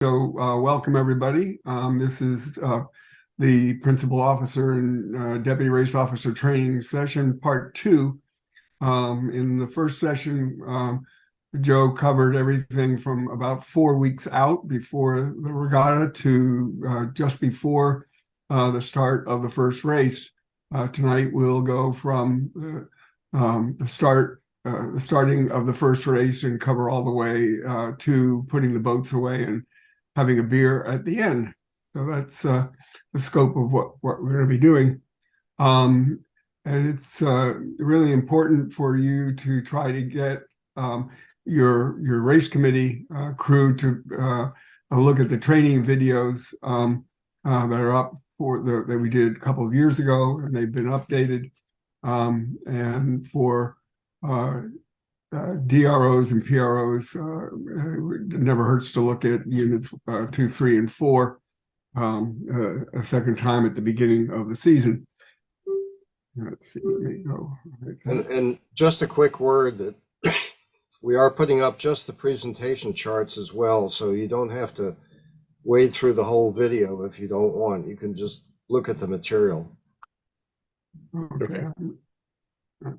Welcome everybody. This is the Principal Officer and Deputy Race Officer Training Session, Part 2. In the first session, Joe covered everything from about 4 weeks out before the regatta to just before the start of the first race. Tonight we'll go from the starting of the first race and cover all the way to putting the boats away and having a beer at the end. So that's the scope of what we're going to be doing. And it's really important for you to try to get your race committee crew to look at the training videos that are up that we did a couple of years ago, and they've been updated. And for DROs and PROs, it never hurts to look at units 2, 3, and 4 a second time at the beginning of the season. Let's see, let me go. And just a quick word that we are putting up just the presentation charts as well, so you don't have to wade through the whole video if you don't want. You can just look at the material. Okay. All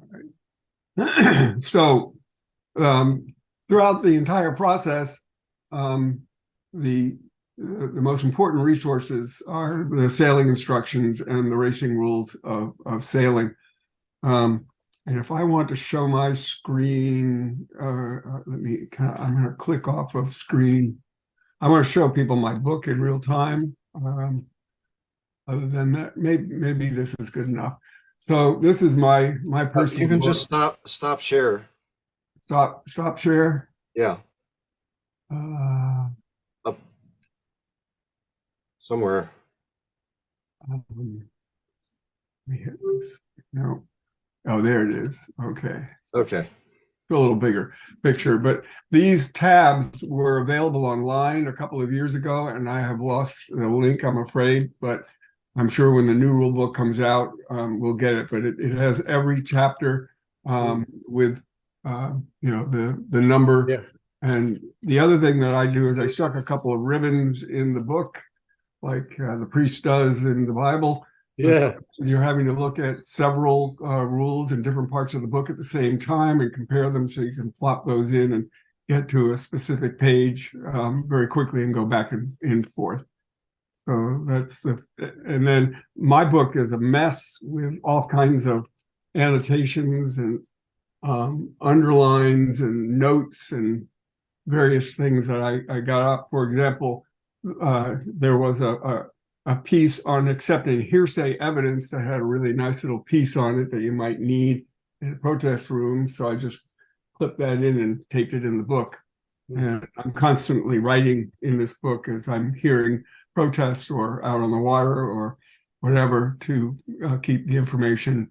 right. So throughout the entire process, the most important resources are the sailing instructions and the racing rules of sailing. And if I want to show my screen, I'm going to click off of screen. I want to show people my book in real time. Other than that, maybe this is good enough. So this is my personal. You can book. just stop share. Stop share. Yeah. Up somewhere. Let me hit this. No. Oh, there it is. Okay. Okay. A little bigger picture, but these tabs were available online a couple of years ago, and I have lost the link, I'm afraid, but I'm sure when the new rule book comes out, we'll get it. But it has every chapter with the number. Yeah. And the other thing that I do is I stuck a couple of ribbons in the book, like the priest does in the Bible. Yeah. You're having to look at several rules in different parts of the book at the same time and compare them, so you can flop those in and get to a specific page very quickly and go back and forth. So that's and then my book is a mess with all kinds of annotations and underlines and notes and various things that I got up. For example, there was a piece on accepting hearsay evidence that had a really nice little piece on it that you might need in a protest room. So I just clipped that in and taped it in the book. And I'm constantly writing in this book as I'm hearing protests or out on the water or whatever to keep the information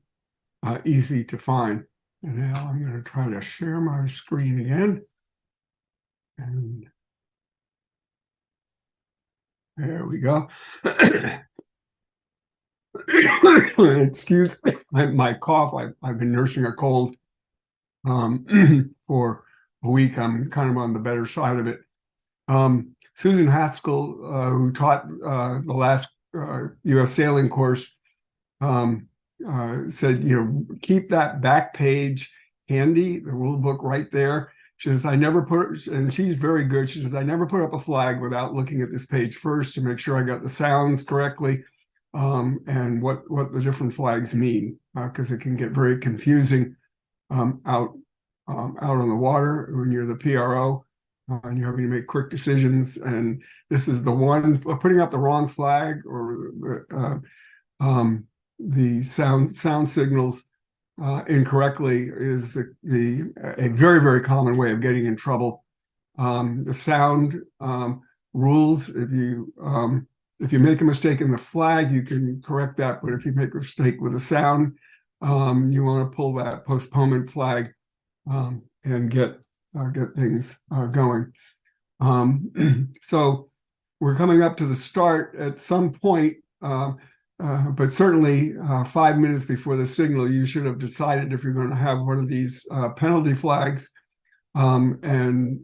easy to find. And now I'm going to try to share my screen again. And there we go. Excuse my cough. I've been nursing a cold for a week. I'm kind of on the better side of it. Susan Haskell, who taught the last U.S. sailing course, said, keep that back page handy, the rule book right there. She says, I never put, and she's very good. She says, I never put up a flag without looking at this page first to make sure I got the sounds correctly and what the different flags mean, because it can get very confusing out on the water when you're the PRO and you're having to make quick decisions. And this is the one, putting up the wrong flag or the sound signals incorrectly is a very, very common way of getting in trouble. The sound rules, if you make a mistake in the flag, you can correct that. But if you make a mistake with the sound, you want to pull that postponement flag and get things going. So we're coming up to the start at some point. But certainly 5 minutes before the signal, you should have decided if you're going to have one of these penalty flags. And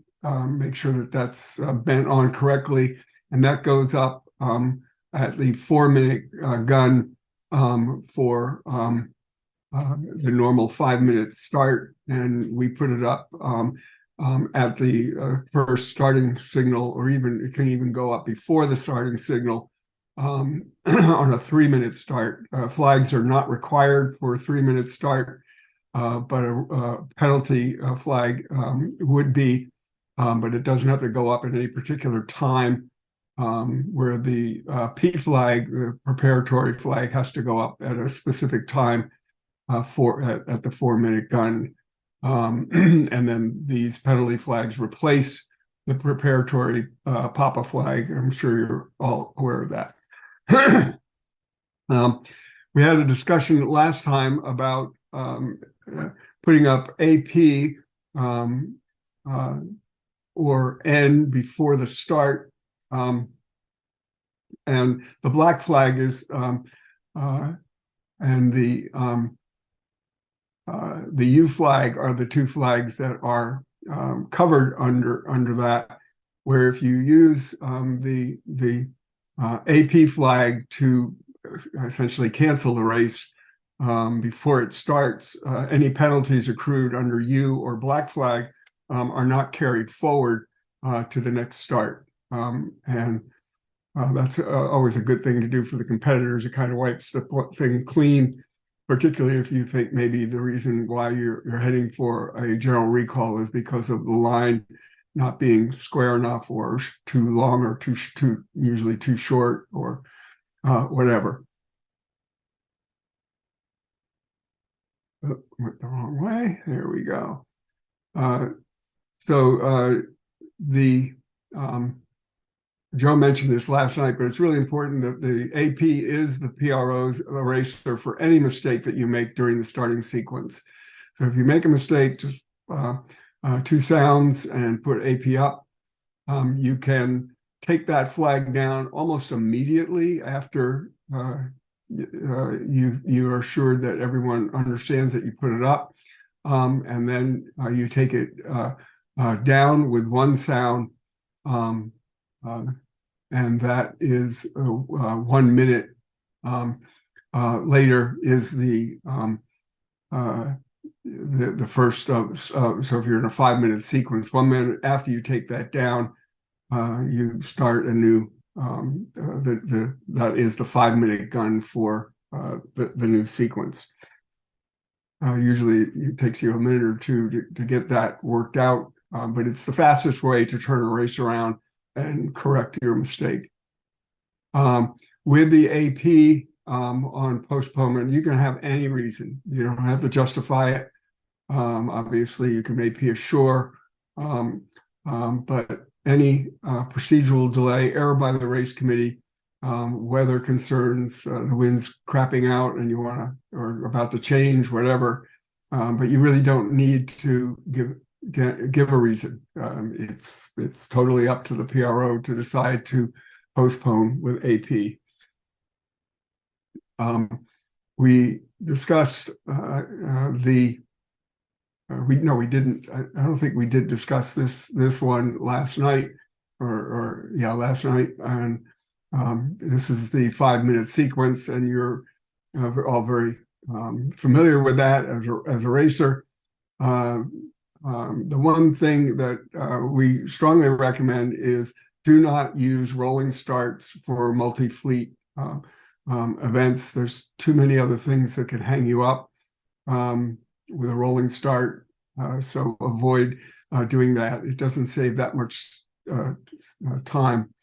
make sure that that's bent on correctly, and that goes up at the 4-minute gun for the normal 5-minute start, and we put it up at the first starting signal, or even it can even go up before the starting signal on a 3-minute start. Flags are not required for a 3-minute start, but a penalty flag would be, but it doesn't have to go up at any particular time, where the P flag, the preparatory flag, has to go up at a specific time at the 4-minute gun. And then these penalty flags replace the preparatory Papa flag. I'm sure you're all aware of that. We had a discussion last time about putting up AP or N before the start. And the black flag is and the U flag are the two flags that are covered under that, where if you use the AP flag to essentially cancel the race before it starts, any penalties accrued under U or black flag are not carried forward to the next start. And that's always a good thing to do for the competitors. It kind of wipes the thing clean, particularly if you think maybe the reason why you're heading for a general recall is because of the line not being square enough, or too long, or usually too short, or whatever. Oh, went the wrong way. There we go. Joe mentioned this last night, but it's really important that the AP is the PRO's eraser for any mistake that you make during the starting sequence. So if you make a mistake, just 2 sounds and put AP up, you can take that flag down almost immediately after you are sure that everyone understands that you put it up. And then you take it down with 1 sound, and that is 1 minute later is the first of, so if you're in a 5-minute sequence, 1 minute after you take that down, you start a new, that is the 5-minute gun for the new sequence. Usually it takes you a minute or two to get that worked out, but it's the fastest way to turn a race around and correct your mistake. With the AP on postponement, you can have any reason. You don't have to justify it. Obviously, you can AP assure, but any procedural delay, error by the race committee, weather concerns, the wind's crapping out and you want to, or about to change, whatever, but you really don't need to give a reason. It's totally up to the PRO to decide to postpone with AP. We discussed we didn't. I don't think we did discuss this one last night, last night. And this is the 5-minute sequence, and you're all very familiar with that as a racer. The one thing that we strongly recommend is do not use rolling starts for multi-fleet events. There's too many other things that can hang you up with a rolling start, so avoid doing that. It doesn't save that much time.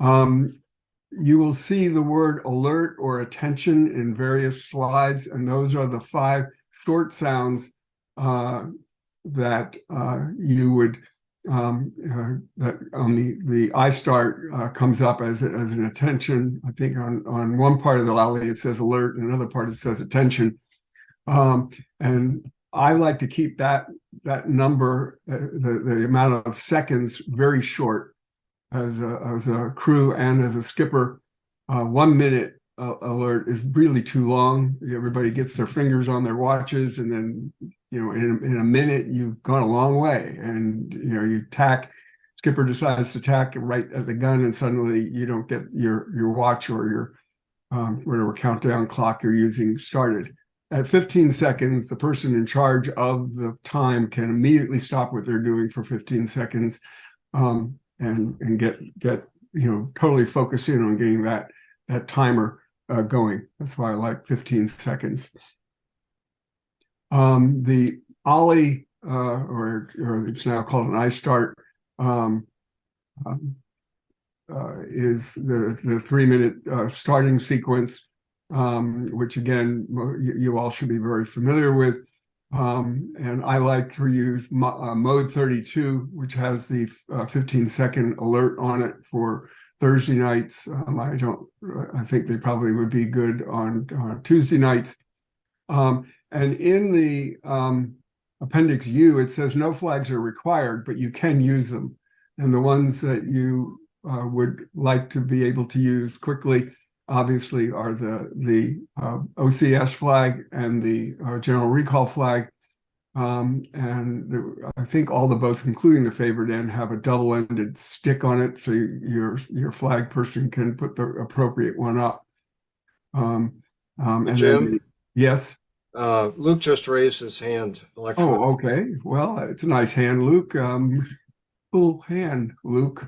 You will see the word alert or attention in various slides, and those are the 5 short sounds that you would that on the I start comes up as an attention. I think on one part of the lally it says alert, and another part it says attention. And I like to keep that number, the amount of seconds, very short. As a crew and as a skipper, 1 minute alert is really too long. Everybody gets their fingers on their watches and then in a minute, you've gone a long way. And, you skipper decides to tack right at the gun, and suddenly you don't get your watch or your whatever countdown clock you're using started. At 15 seconds, the person in charge of the time can immediately stop what they're doing for 15 seconds and get totally focus in on getting that timer going. That's why I like 15 seconds. The Ollie, or it's now called an iStart, is the 3-minute starting sequence, which again you all should be very familiar with. And I like to use mode 32, which has the 15-second alert on it for Thursday nights. I think they probably would be good on Tuesday nights. And in the Appendix U, it says no flags are required, but you can use them. And the ones that you would like to be able to use quickly, obviously, are the OCS flag and the general recall flag. And I think all the boats, including the favored end, have a double-ended stick on it, so your flag person can put the appropriate one up. And Jim? then, yes? Luke just raised his hand electronically. Oh, okay. Well, it's a nice hand, Luke. Full hand, Luke.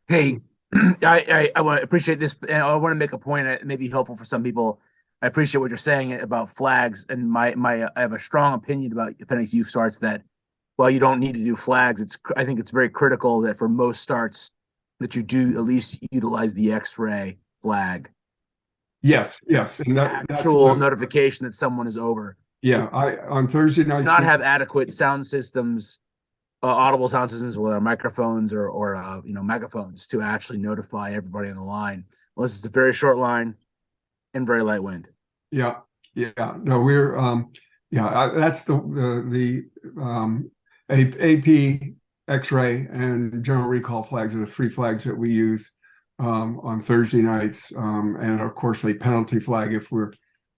Hey, I want to appreciate this. And I want to make a point that may be helpful for some people. I appreciate what you're saying about flags, and I have a strong opinion about Appendix U starts that, well, you don't need to do flags. I think it's very critical that for most starts that you do at least utilize the X-ray flag. Yes, and that's actual notification that someone is over. Yeah, on Thursday nights not have adequate sound systems, audible sound systems, whether microphones or megaphones, to actually notify everybody on the line, unless it's a very short line and very light wind. Yeah. No, we're that's the AP, X-ray, and general recall flags are the 3 flags that we use on Thursday nights, and of course a penalty flag if we're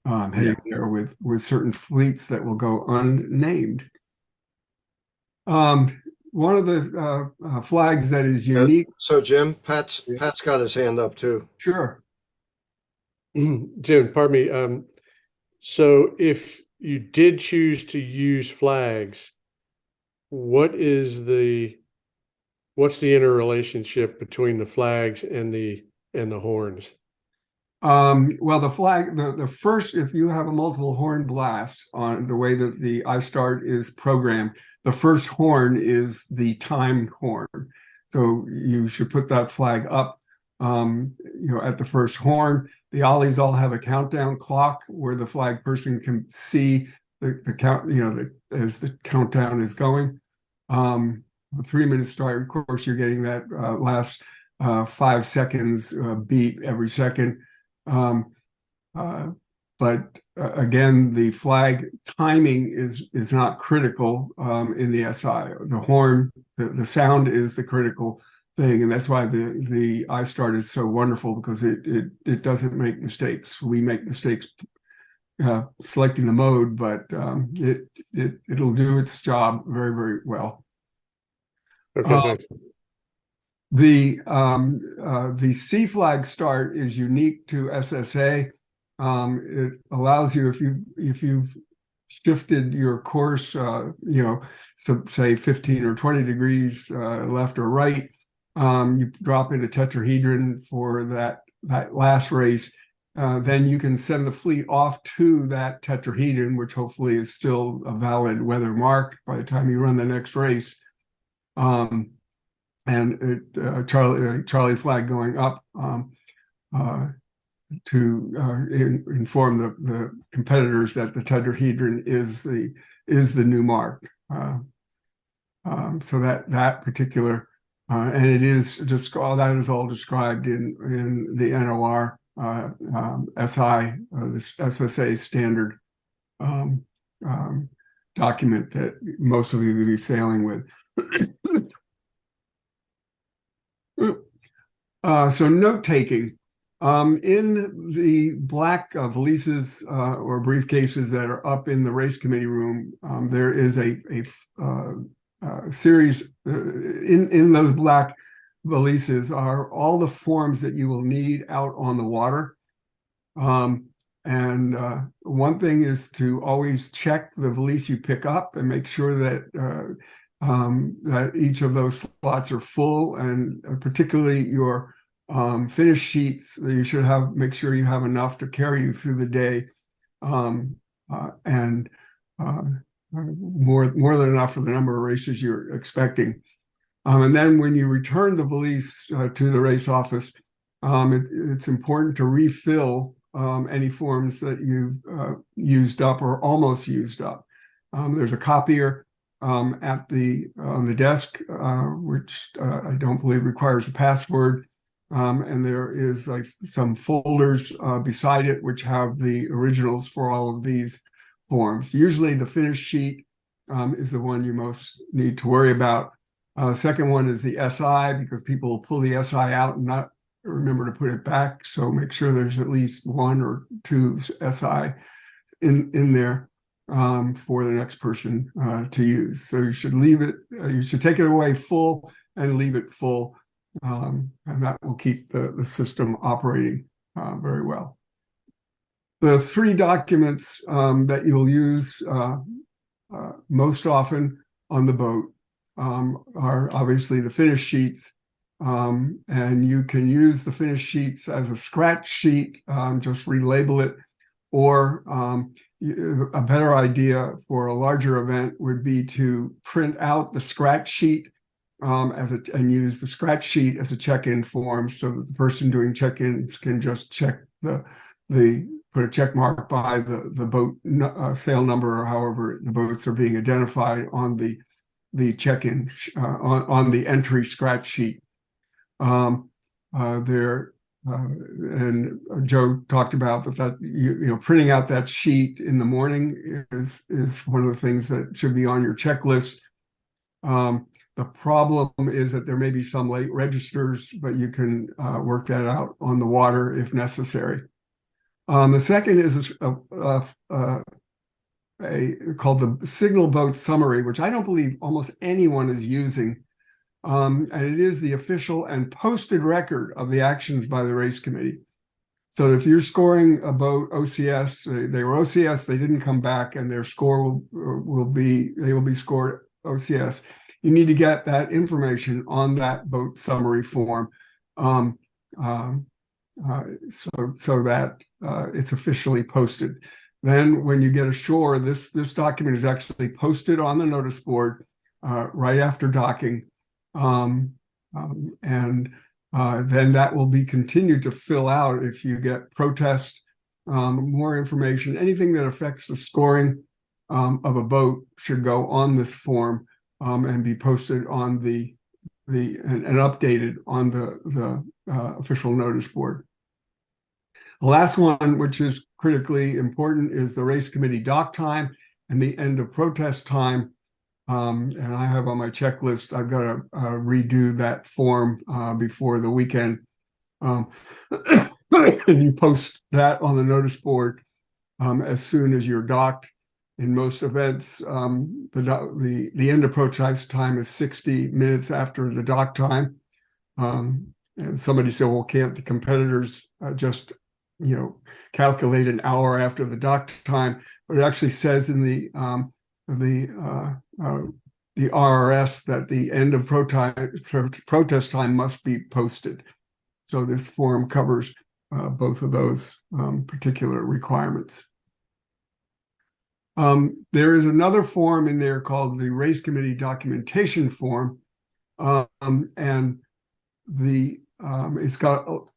heading there with certain fleets that will go unnamed. One of the flags that is unique. So Jim, Pat's got his hand up too. Sure. Jim, pardon me. So if you did choose to use flags, what's the interrelationship between the flags and the horns? Well, the flag, the first, if you have a multiple horn blast on the way that the iStart is programmed, the first horn is the timed horn. So you should put that flag up, at the first horn. The ollies all have a countdown clock where the flag person can see the count, as the countdown is going. 3-minute start, of course, you're getting that last 5 seconds beat every second. But again, the flag timing is not critical in the SI. The horn, the sound is the critical thing, and that's why the iStart is so wonderful, because it doesn't make mistakes. We make mistakes selecting the mode, but it'll do its job very, very well. Okay, the C flag start is unique to SSA. It allows you, if you've shifted your course, so say 15 or 20 degrees left or right, you drop in a tetrahedron for that last race. Then you can send the fleet off to that tetrahedron, which hopefully is still a valid weather mark by the time you run the next race. And Charlie flag going up to inform the competitors that the tetrahedron is the new mark. So that particular and it is just all that is all described in the NOR SI, the SSA standard document that most of you will be sailing with. So note taking, In the black valises or briefcases that are up in the race committee room, there is a series in those black valises are all the forms that you will need out on the water. And one thing is to always check the valise you pick up and make sure that that each of those slots are full, and particularly your finish sheets. You should make sure you have enough to carry you through the day, and more than enough for the number of races you're expecting. And then when you return the valise to the race office, it's important to refill any forms that you've used up or almost used up. There's a copier on the desk, which I don't believe requires a password. And there is like some folders beside it which have the originals for all of these forms. Usually the finish sheet is the one you most need to worry about. Second one is the SI, because people will pull the SI out and not remember to put it back. So make sure there's at least 1 or 2 SI in there for the next person to use. So you should leave it, you should take it away full and leave it full. And that will keep the system operating very well. The 3 documents that you'll use most often on the boat are obviously the finish sheets, and you can use the finish sheets as a scratch sheet, just relabel it, or a better idea for a larger event would be to print out the scratch sheet and use the scratch sheet as a check-in form, so that the person doing check-ins can just check put a check mark by the boat sail number, or however the boats are being identified on the check-in on the entry scratch sheet. And Joe talked about that printing out that sheet in the morning is one of the things that should be on your checklist. The problem is that there may be some late registers, but you can work that out on the water if necessary. The second is called the Signal Boat Summary, which I don't believe almost anyone is using. And it is the official and posted record of the actions by the race committee. So if you're scoring a boat OCS, they were OCS, they didn't come back, and their score will be scored OCS. You need to get that information on that boat summary form, so that it's officially posted. Then when you get ashore, this document is actually posted on the notice board right after docking. And then that will be continued to fill out if you get protest, more information. Anything that affects the scoring of a boat should go on this form and be posted on and updated on the official notice board. The last one, which is critically important, is the race committee dock time and the end of protest time. And I have on my checklist, I've got to redo that form before the weekend. And you post that on the notice board as soon as you're docked. In most events, the end of protest time is 60 minutes after the dock time. And somebody said, well, can't the competitors just calculate an hour after the dock time? But it actually says in the RRS that the end of protest time must be posted. So this form covers both of those particular requirements. There is another form in there called the race committee documentation form, and it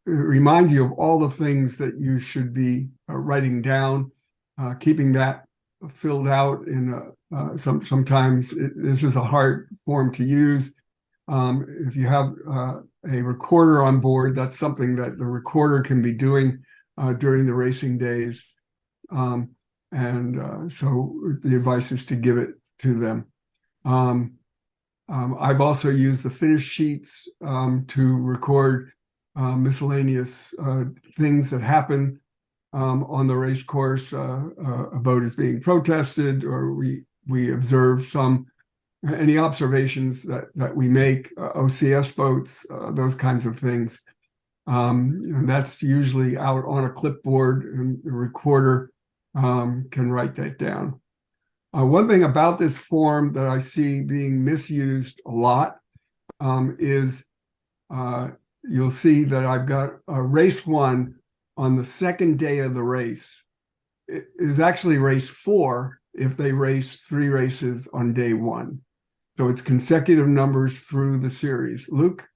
reminds you of all the things that you should be writing down, keeping that filled out in sometimes this is a hard form to use. If you have a recorder on board, that's something that the recorder can be doing during the racing days. So the advice is to give it to them. I've also used the finish sheets to record miscellaneous things that happen on the race course. A boat is being protested, or we observe any observations that we make, OCS boats, those kinds of things. And that's usually out on a clipboard, and the recorder can write that down. One thing about this form that I see being misused a lot is you'll see that I've got a race 1 on the second day of the race. It is actually race 4 if they race 3 races on day 1. So it's consecutive numbers through the series. Luke?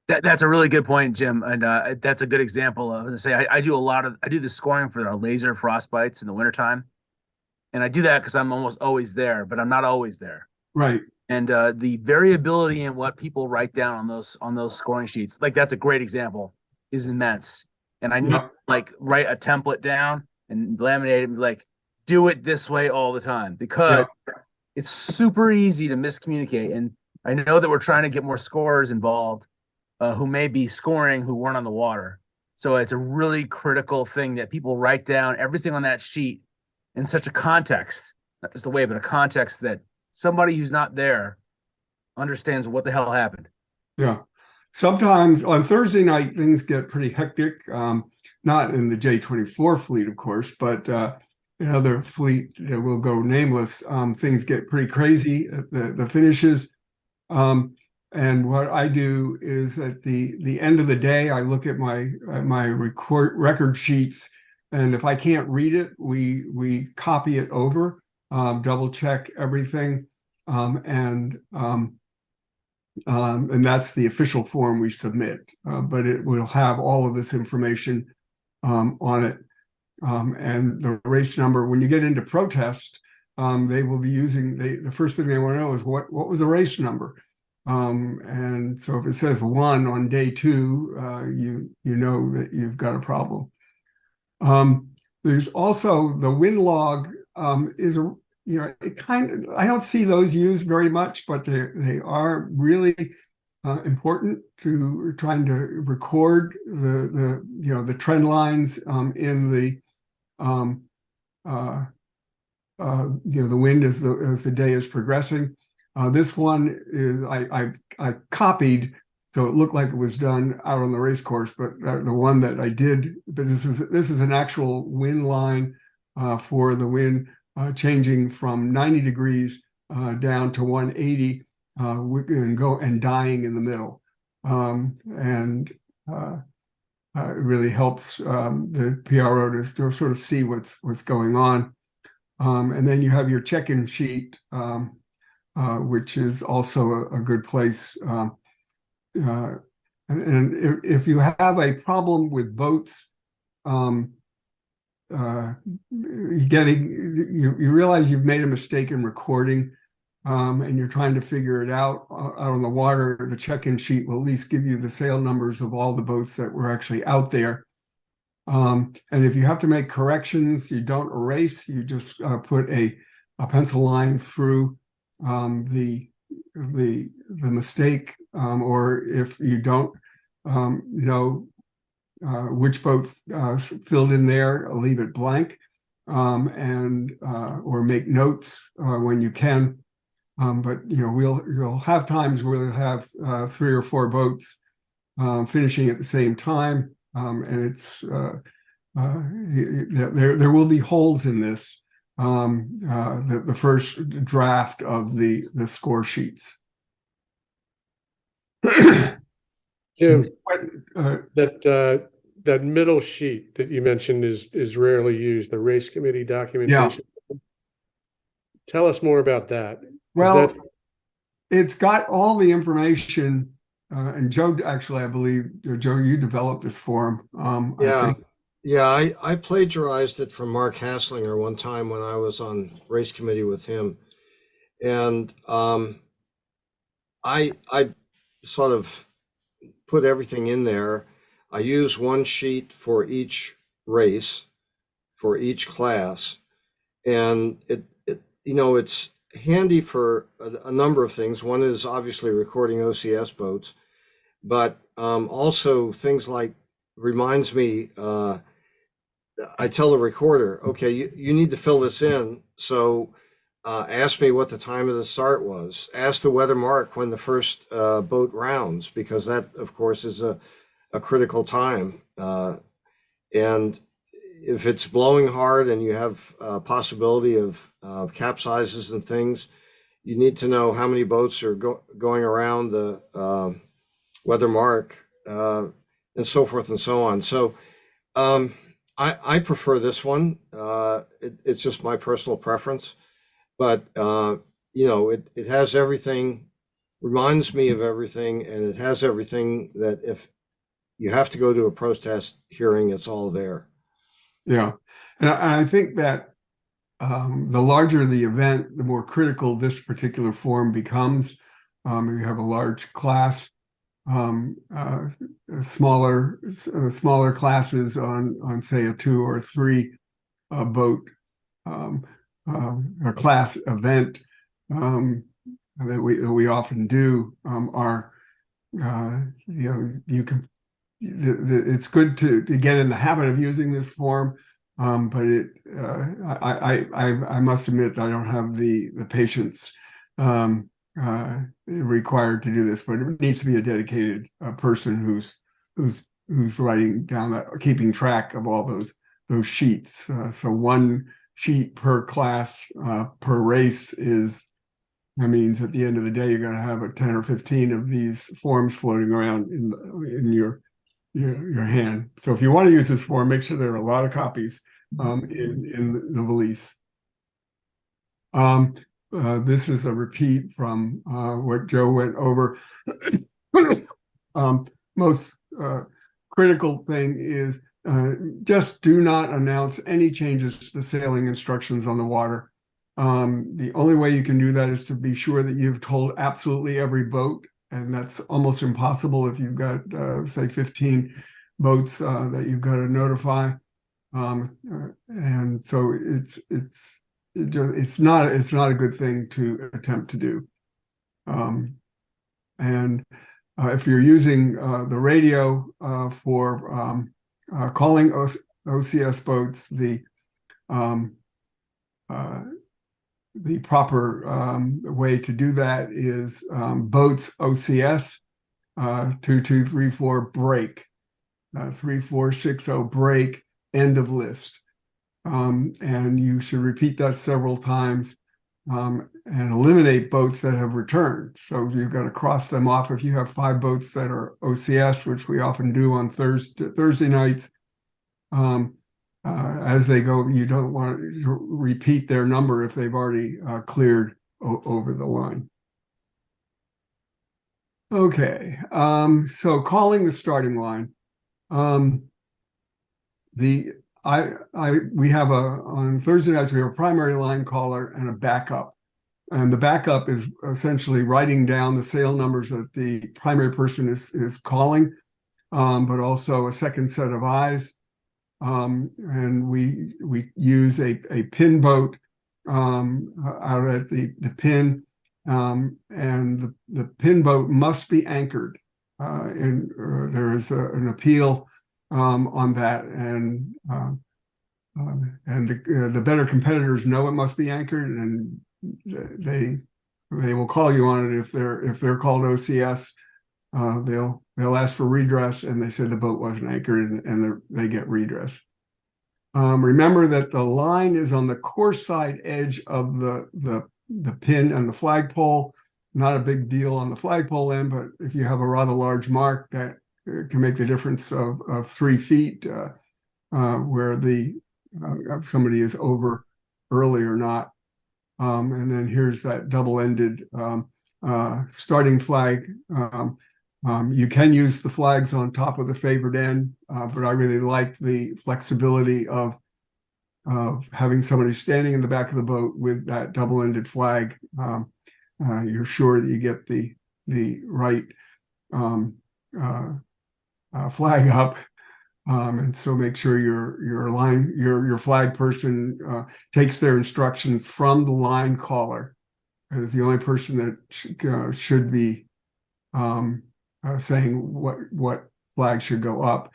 That's a really good point, Jim, and that's a good example of. I do the scoring for our laser frostbites in the wintertime, and I do that because I'm almost always there, but I'm not always there. Right. And the variability in what people write down on those scoring sheets, like that's a great example, is immense. And I need to write a template down and laminate it and like do it this way all the time, because it's super easy to miscommunicate. And I know that we're trying to get more scorers involved who may be scoring who weren't on the water. So it's a really critical thing that people write down everything on that sheet in such a context, not just a way, but a context that somebody who's not there understands what the hell happened. Yeah. Sometimes on Thursday night, things get pretty hectic. Not in the J24 fleet, of course, but another fleet that will go nameless. Things get pretty crazy at the finishes. And what I do is at the end of the day, I look at my record sheets, and if I can't read it, we copy it over, double check everything, and that's the official form we submit. But it will have all of this information on it, and the race number. When you get into protest, they will be using the first thing they want to know is what was the race number. And so if it says 1 on day 2, you know that you've got a problem. There's also the wind log is a I don't see those used very much, but they are really important to trying to record the trend lines in the the wind as the day is progressing. This one is I copied, so it looked like it was done out on the race course, but the one that I did, but this is an actual wind line for the wind changing from 90 degrees down to 180 and go and dying in the middle, and it really helps the PRO to sort of see what's going on, and then you have your check-in sheet. Which is also a good place. And if you have a problem with boats, you realize you've made a mistake in recording, and you're trying to figure it out on the water, the check-in sheet will at least give you the sail numbers of all the boats that were actually out there. And if you have to make corrections, you don't erase, you just put a pencil line through the mistake, or if you don't know which boat filled in there, leave it blank, and or make notes when you can. But you'll have times where we'll have 3 or 4 boats finishing at the same time, and it's there will be holes in this. The first draft of the score sheets. Jim, that middle sheet that you mentioned is rarely used, the race committee documentation. Yeah. Tell us more about that. Well, it's got all the information, and Joe, actually, I believe, Joe, you developed this form. Yeah, I plagiarized it from Mark Hasslinger one time when I was on race committee with him. And I sort of put everything in there. I use one sheet for each race, for each class. And it's handy for a number of things. One is obviously recording OCS boats, but Also things like reminds me, I tell the recorder, okay, you need to fill this in. So ask me what the time of the start was. Ask the weather mark when the first boat rounds, because that, of course, is a critical time. And if it's blowing hard and you have a possibility of capsizes and things, you need to know how many boats are going around the weather mark, and so forth and so on. So I prefer this one. It's just my personal preference, but you know, it has everything, reminds me of everything, and it has everything that if you have to go to a protest hearing, it's all there. Yeah. And I think that the larger the event, the more critical this particular form becomes. If you have a large class, smaller classes on say a 2 or 3 boat a class event that we often do are you know, you can it's good to get in the habit of using this form, but I must admit that I don't have the patience required to do this, but it needs to be a dedicated person who's writing down that, keeping track of all those sheets. So one sheet per class per race that means at the end of the day you're going to have 10 or 15 of these forms floating around in your hand. So if you want to use this form, make sure there are a lot of copies in the valise. This is a repeat from what Joe went over. Most critical thing is just do not announce any changes to the sailing instructions on the water. The only way you can do that is to be sure that you've told absolutely every boat, and that's almost impossible if you've got say 15 boats that you've got to notify. And so it's not a good thing to attempt to do. And if you're using the radio for calling OCS boats, the proper way to do that is boats OCS 2234 break, 3460 break, end of list. And you should repeat that several times and eliminate boats that have returned. So you've got to cross them off. If you have 5 boats that are OCS, which we often do on Thursday nights, as they go, you don't want to repeat their number if they've already cleared over the line. Okay, so calling the starting line. We have on Thursday nights, we have a primary line caller and a backup. And the backup is essentially writing down the sail numbers that the primary person is calling, but also a second set of eyes. And we use a pin boat out at the pin, and the pin boat must be anchored. And there is an appeal on that, and the better competitors know it must be anchored, and they will call you on it if they're called OCS. They'll ask for redress, and they say the boat wasn't anchored, and they get redress. Remember that the line is on the course side edge of the pin and the flagpole. Not a big deal on the flagpole end, but if you have a rather large mark, that can make the difference of 3 feet where somebody is over early or not. And then here's that double-ended starting flag. You can use the flags on top of the favored end, but I really like the flexibility of having somebody standing in the back of the boat with that double-ended flag. You're sure that you get the right flag up, and so make sure your flag person takes their instructions from the line caller, as the only person that should be saying what flag should go up.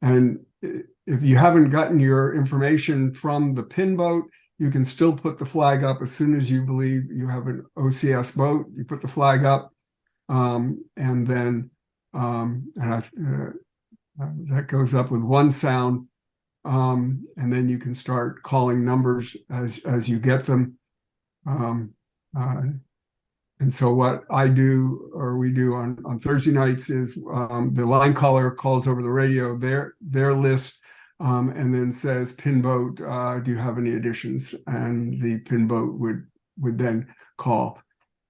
And if you haven't gotten your information from the pin boat, you can still put the flag up as soon as you believe you have an OCS boat. You put the flag up, and then that goes up with one sound, and then you can start calling numbers as you get them. And so what I do, or we do on Thursday nights, is the line caller calls over the radio their list, and then says, "Pin boat, do you have any additions?" And the pin boat would then call.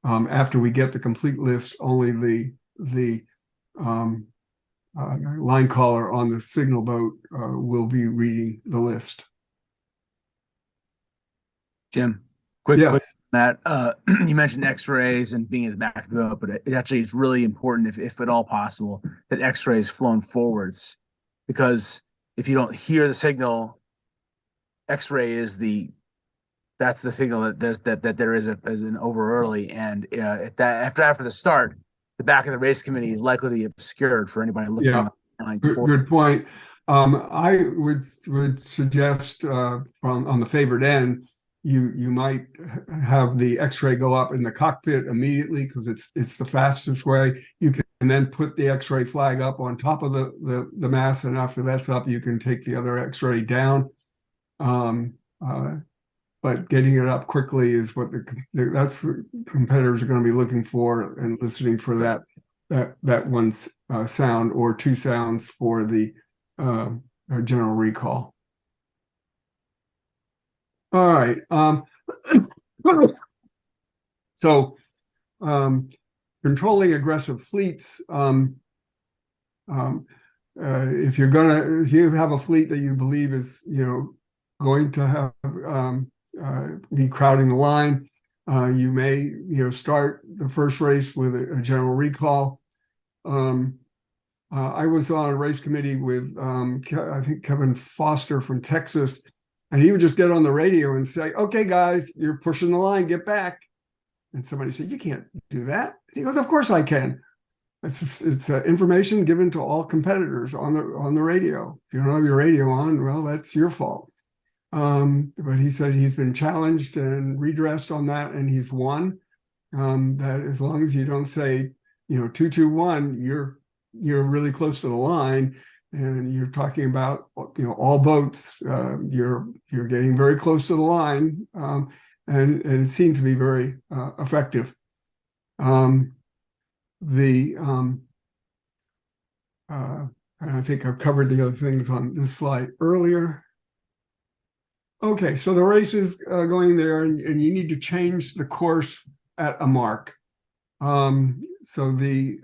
After we get the complete list, only the line caller on the signal boat will be reading the list. Jim, quick Yes. that you mentioned X-rays and being at the back of the boat, but it actually is really important, if at all possible, that X-ray is flown forwards, because if you don't hear the signal, X-ray is that's the signal that there is an over early, and after the start, the back of the race committee is likely to be obscured for anybody looking. Yeah, good point. I would suggest on the favored end, you might have the X-ray go up in the cockpit immediately, because it's the fastest way. You can then put the X-ray flag up on top of the mast, and after that's up, you can take the other X-ray down. But getting it up quickly is that's what competitors are going to be looking for, and listening for that one sound or two sounds for the general recall. All right. So controlling aggressive fleets. If you have a fleet that you believe is going to have be crowding the line, you may start the first race with a general recall. I was on a race committee with I think Kevin Foster from Texas, and he would just get on the radio and say, "Okay, guys, you're pushing the line, get back." And somebody said, "You can't do that." He goes, "Of course I can. It's information given to all competitors on the radio. If you don't have your radio on, well, that's your fault." But he said he's been challenged and redressed on that, and he's won. That as long as you don't say, 221, you're really close to the line, and you're talking about all boats, you're getting very close to the line, and it seemed to be very effective. And I think I've covered the other things on this slide earlier. Okay, so the race is going there, and you need to change the course at a mark. So the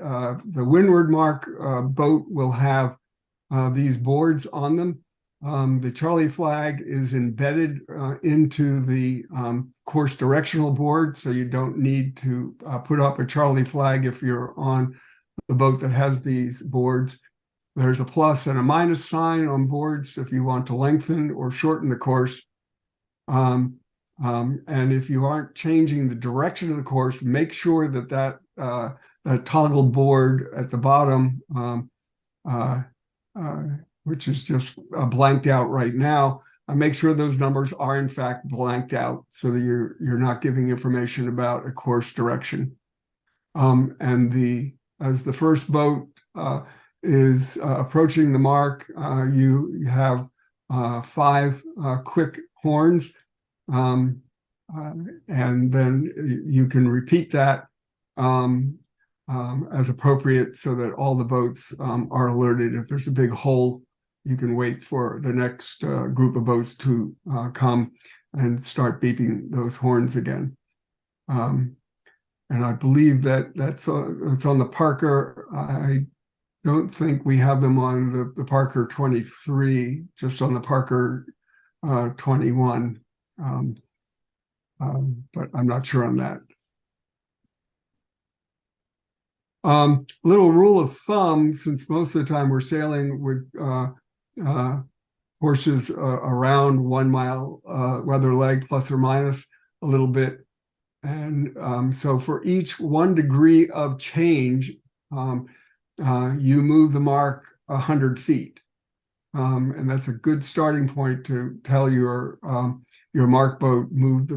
windward mark boat will have these boards on them. The Charlie flag is embedded into the course directional board, so you don't need to put up a Charlie flag if you're on the boat that has these boards. There's a plus and a minus sign on boards if you want to lengthen or shorten the course. And if you aren't changing the direction of the course, make sure that toggled board at the bottom, which is just blanked out right now, make sure those numbers are in fact blanked out, so that you're not giving information about a course direction. And as the first boat is approaching the mark, you have 5 quick horns, and then you can repeat that as appropriate, so that all the boats are alerted. If there's a big hole, you can wait for the next group of boats to come and start beeping those horns again. And I believe it's on the Parker. I don't think we have them on the Parker 23, just on the Parker 21. But I'm not sure on that. Little rule of thumb, since most of the time we're sailing with horses around 1 mile weather leg, plus or minus a little bit. And so for each 1 degree of change, you move the mark 100 feet. And that's a good starting point to tell your mark boat move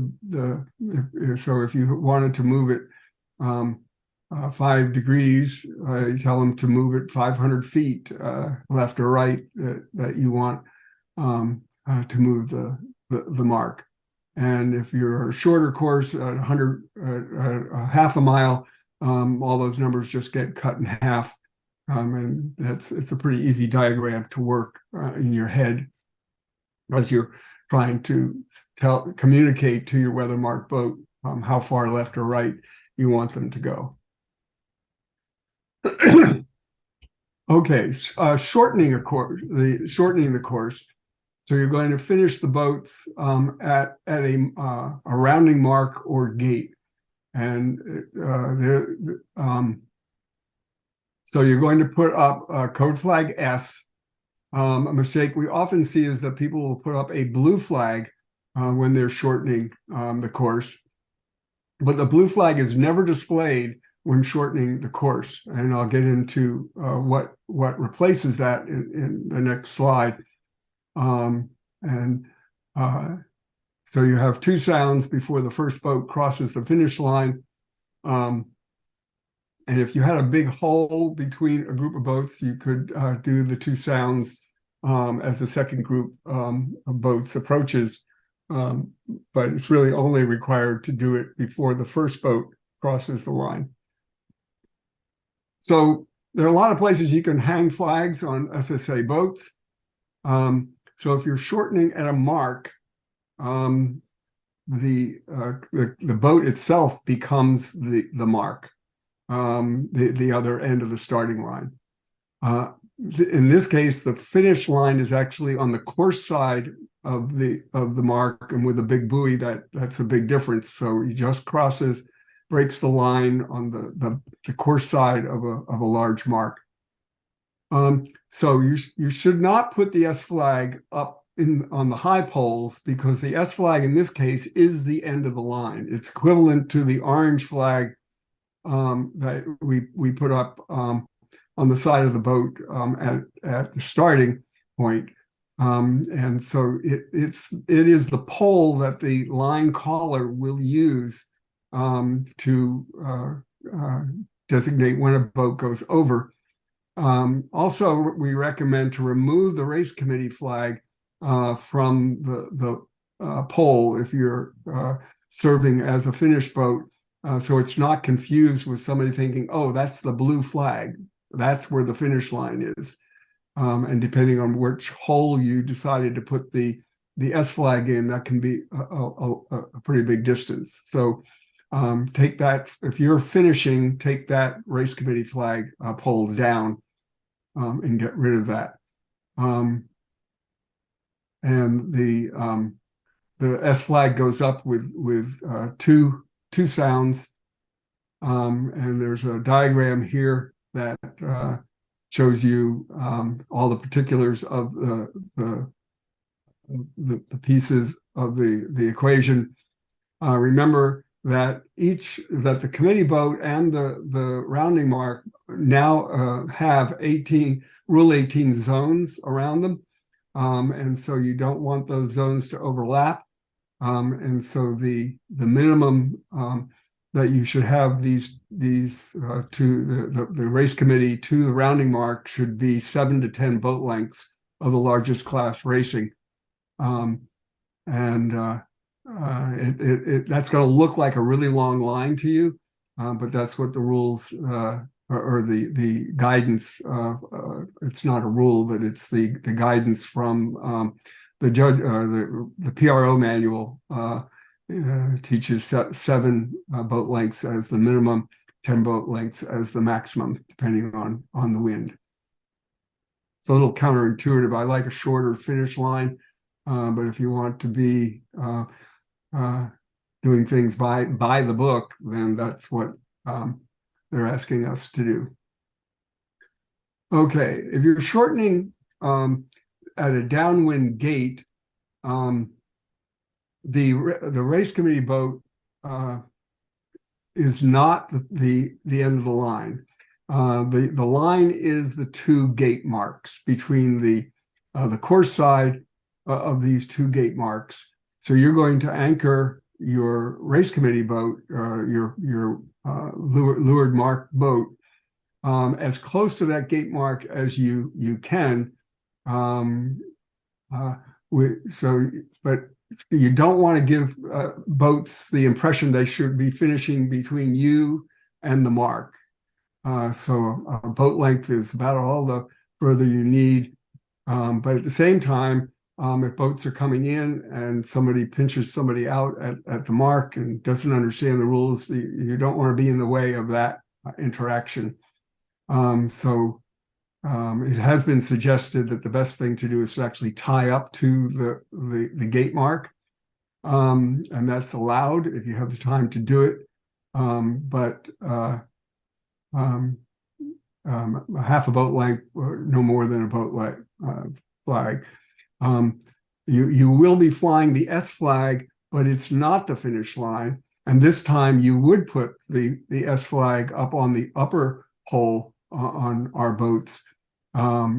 so if you wanted to move it 5 degrees, you tell them to move it 500 feet left or right that you want to move the mark. And if you're a shorter course at 100, half a mile, all those numbers just get cut in half. And it's a pretty easy diagram to work in your head as you're trying to communicate to your weather mark boat how far left or right you want them to go. Okay, shortening the course. So you're going to finish the boats at a rounding mark or gate, and so you're going to put up code flag S. A mistake we often see is that people will put up a blue flag when they're shortening the course, but the blue flag is never displayed when shortening the course, and I'll get into what replaces that in the next slide. So you have 2 sounds before the first boat crosses the finish line. And if you had a big hole between a group of boats, you could do the 2 sounds as the second group of boats approaches. But it's really only required to do it before the first boat crosses the line. So there are a lot of places you can hang flags on SSA boats. So if you're shortening at a mark, the boat itself becomes the mark, the other end of the starting line. In this case, the finish line is actually on the course side of the mark, and with a big buoy, that's a big difference. So he just breaks the line on the course side of a large mark. So you should not put the S flag up on the high poles, because the S flag in this case is the end of the line. It's equivalent to the orange flag that we put up on the side of the boat at the starting point. And so it is the pole that the line caller will use to designate when a boat goes over. Also, we recommend to remove the race committee flag from the pole if you're serving as a finish boat, so it's not confused with somebody thinking, oh, that's the blue flag, that's where the finish line is. And depending on which hole you decided to put the S flag in, that can be a pretty big distance. So take that, if you're finishing, take that race committee flag pole down and get rid of that. And the S flag goes up with two sounds. And there's a diagram here that shows you all the particulars of the pieces of the equation. Remember that the committee boat and the rounding mark now have Rule 18 zones around them. And so you don't want those zones to overlap. And so the minimum that you should have these to the race committee to the rounding mark should be 7 to 10 boat lengths of the largest class racing. That's going to look like a really long line to you, but that's what the rules or the guidance. It's not a rule, but it's the guidance from the judge. The PRO manual teaches 7 boat lengths as the minimum, 10 boat lengths as the maximum, depending on the wind. It's a little counterintuitive. I like a shorter finish line, but if you want to be doing things by the book, then that's what they're asking us to do. Okay, if you're shortening at a downwind gate, the race committee boat is not the end of the line. The line is the two gate marks between the course side of these two gate marks. So you're going to anchor your race committee boat, your lured marked boat, as close to that gate mark as you can. But you don't want to give boats the impression they should be finishing between you and the mark. So a boat length is about all the further you need. But at the same time, if boats are coming in and somebody pinches somebody out at the mark and doesn't understand the rules, you don't want to be in the way of that interaction. It has been suggested that the best thing to do is to actually tie up to the gate mark. And that's allowed if you have the time to do it. But half a boat length, or no more than a boat length flag. You will be flying the S flag, but it's not the finish line. And this time you would put the S flag up on the upper pole on our boats. But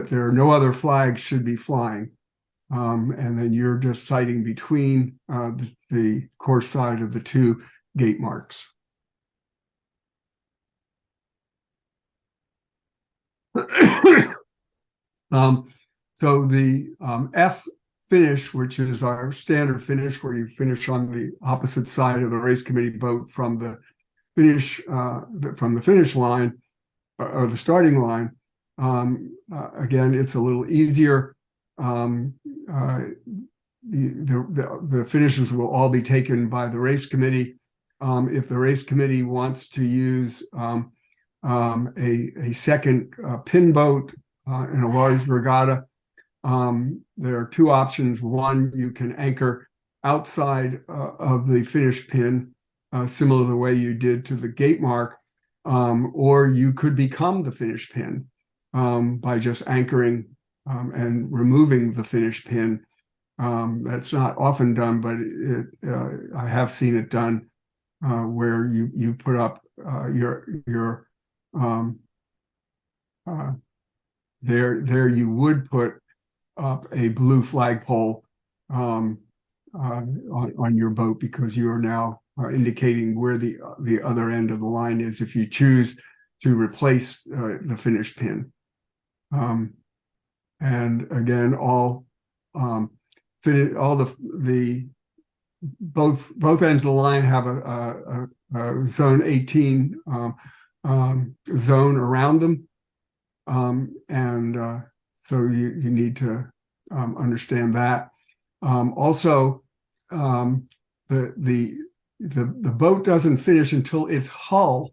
there are no other flags should be flying. And then you're just sighting between the course side of the two gate marks. So the F finish, which is our standard finish, where you finish on the opposite side of the race committee boat from the finish line or the starting line. Again, it's a little easier. The finishes will all be taken by the race committee. If the race committee wants to use a second pin boat in a large regatta, there are two options. One, you can anchor outside of the finish pin, similar to the way you did to the gate mark, or you could become the finish pin by just anchoring and removing the finish pin. That's not often done, but I have seen it done where you put up there you would put up a blue flagpole on your boat, because you are now indicating where the other end of the line is if you choose to replace the finish pin. And again, both ends of the line have a zone 18 zone around them, so you need to understand that. Also, the boat doesn't finish until its hull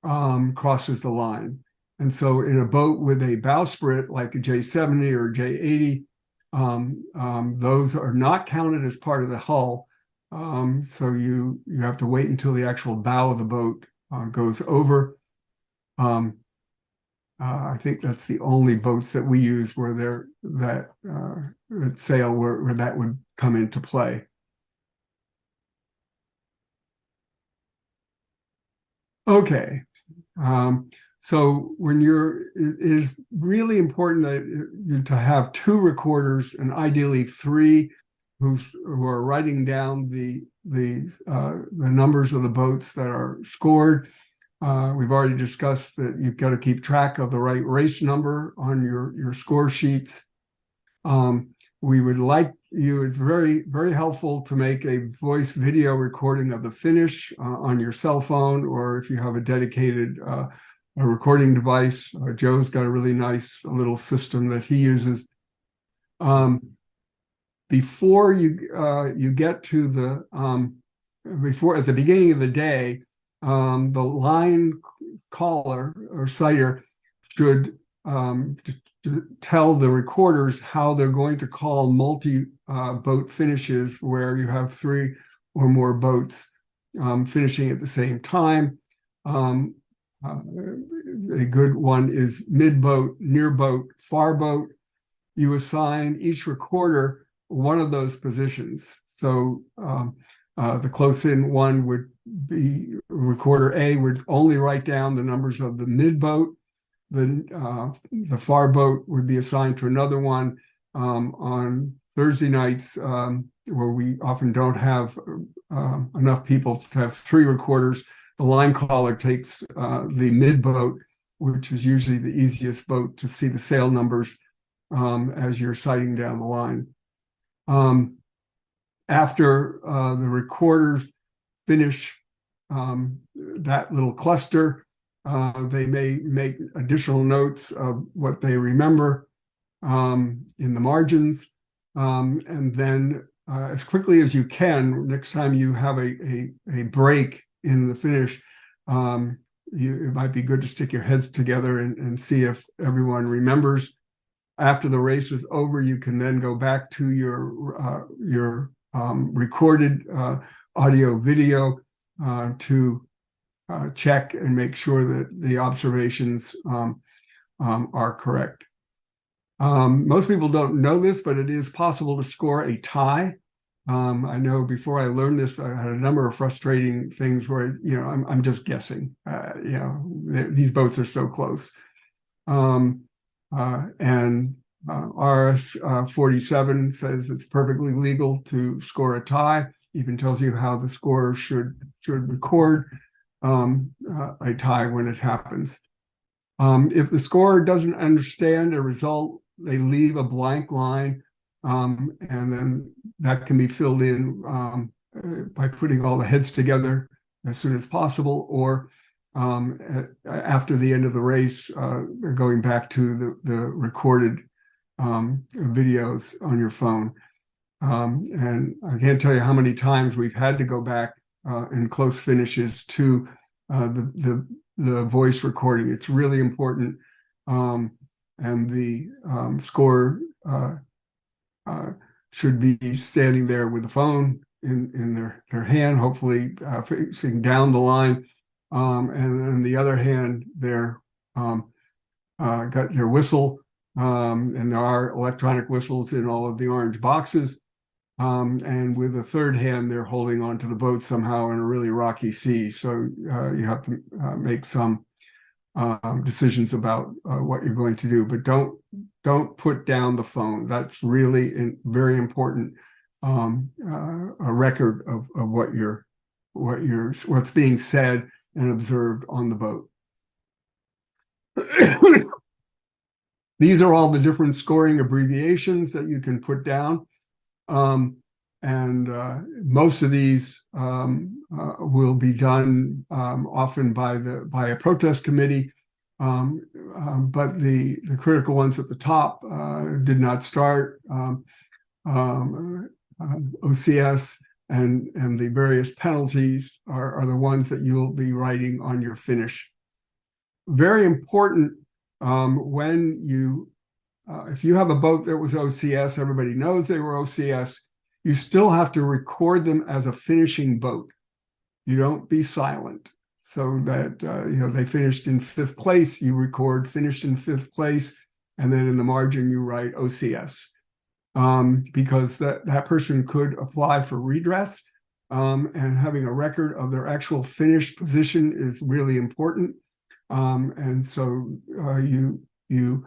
crosses the line. And so in a boat with a bowsprit like a J70 or J80, those are not counted as part of the hull. So you have to wait until the actual bow of the boat goes over. I think that's the only boats that we use where that sail where that would come into play. Okay. So it is really important to have two recorders, and ideally three, who are writing down the numbers of the boats that are scored. We've already discussed that you've got to keep track of the right race number on your score sheets. We would like you, it's very, very helpful to make a voice video recording of the finish on your cell phone, or if you have a dedicated a recording device. Joe's got a really nice little system that he uses. Before you get to at the beginning of the day, the line caller or sighter should tell the recorders how they're going to call multi-boat finishes, where you have three or more boats finishing at the same time. A good one is mid-boat, near-boat, far-boat. You assign each recorder one of those positions. So The close-in one would be recorder A would only write down the numbers of the mid boat. The far boat would be assigned to another one. On Thursday nights, where we often don't have enough people to have 3 recorders, the line caller takes the mid boat, which is usually the easiest boat to see the sail numbers as you're sighting down the line. After the recorders finish that little cluster, they may make additional notes of what they remember in the margins. And then as quickly as you can, next time you have a break in the finish, it might be good to stick your heads together and see if everyone remembers. After the race is over, you can then go back to your recorded audio video to check and make sure that the observations are correct. Most people don't know this, but it is possible to score a tie. I know before I learned this, I had a number of frustrating things where, I'm just guessing. These boats are so close. And RS 47 says it's perfectly legal to score a tie, even tells you how the scorer should record a tie when it happens. If the scorer doesn't understand a result, they leave a blank line, and then that can be filled in by putting all the heads together as soon as possible, or after the end of the race, going back to the recorded videos on your phone. And I can't tell you how many times we've had to go back in close finishes to the voice recording. It's really important. And the scorer should be standing there with the phone in their hand, hopefully facing down the line. And then the other hand, they're got their whistle, and there are electronic whistles in all of the orange boxes. And with the third hand, they're holding onto the boat somehow in a really rocky sea. So you have to make some decisions about what you're going to do, but don't put down the phone. That's really very important. A record of what's being said and observed on the boat. These are all the different scoring abbreviations that you can put down. And most of these will be done often by a protest committee, but the critical ones at the top did not start. OCS and the various penalties are the ones that you'll be writing on your finish. Very important when you if you have a boat that was OCS, everybody knows they were OCS, you still have to record them as a finishing boat. You don't be silent. So that, they finished in 5th place, you record finished in 5th place, and then in the margin you write OCS. Because that person could apply for redress, and having a record of their actual finished position is really important. And so you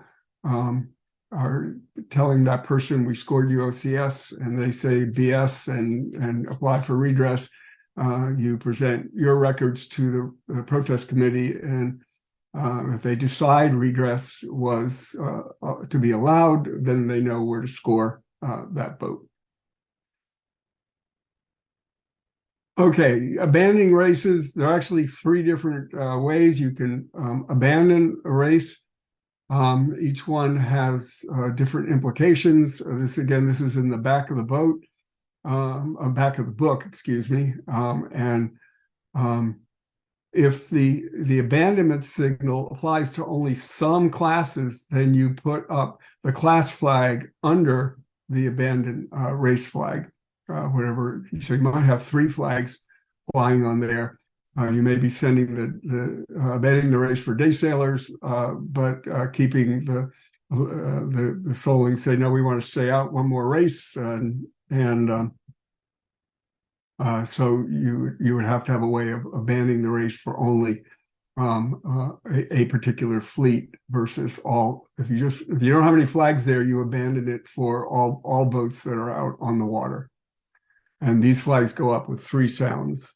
are telling that person, we scored you OCS, and they say BS and apply for redress. You present your records to the protest committee, and if they decide redress was to be allowed, then they know where to score that boat. Okay, abandoning races. There are actually 3 different ways you can abandon a race. Each one has different implications. This is in the back of the boat, back of the book, excuse me. If the abandonment signal applies to only some classes, then you put up the class flag under the abandoned race flag, whatever. So you might have 3 flags flying on there. You may be sending the abandoning the race for day sailors, but keeping the soling say, no, we want to stay out one more race, and So you would have to have a way of abandoning the race for only a particular fleet versus all. If you don't have any flags there, you abandon it for all boats that are out on the water. And these flags go up with 3 sounds.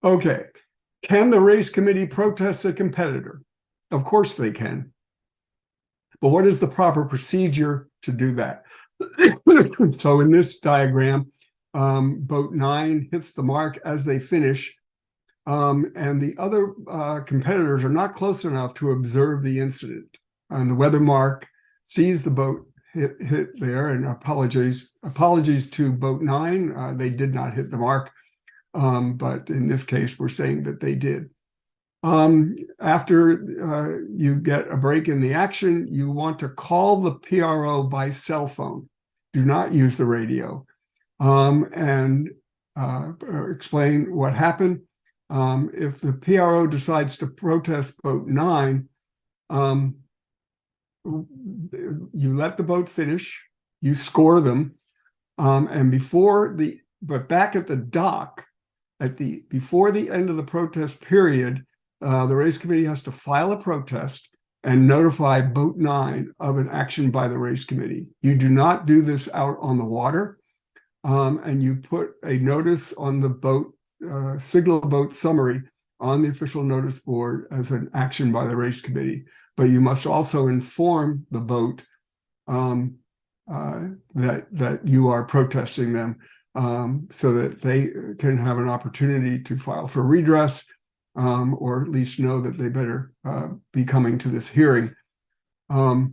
Okay. Can the race committee protest a competitor? Of course they can. But what is the proper procedure to do that? So in this diagram, boat 9 hits the mark as they finish, and the other competitors are not close enough to observe the incident. And the weather mark sees the boat hit there, and apologies to boat 9. They did not hit the mark, but in this case, we're saying that they did. After you get a break in the action, you want to call the PRO by cell phone. Do not use the radio, and explain what happened. If the PRO decides to protest boat 9, you let the boat finish, you score them, and but back at the dock, before the end of the protest period, the race committee has to file a protest and notify boat 9 of an action by the race committee. You do not do this out on the water, and you put a notice on the boat, signal boat summary on the official notice board as an action by the race committee. But you must also inform the boat that you are protesting them, so that they can have an opportunity to file for redress, or at least know that they better be coming to this hearing. Let's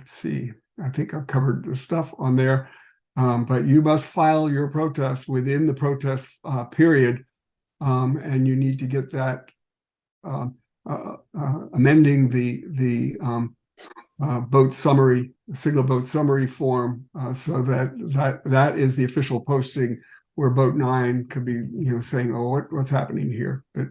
see, I think I've covered the stuff on there, but you must file your protest within the protest period, and you need to get that amending the boat summary, signal boat summary form, so that is the official posting where boat 9 could be, saying, oh, what's happening here? But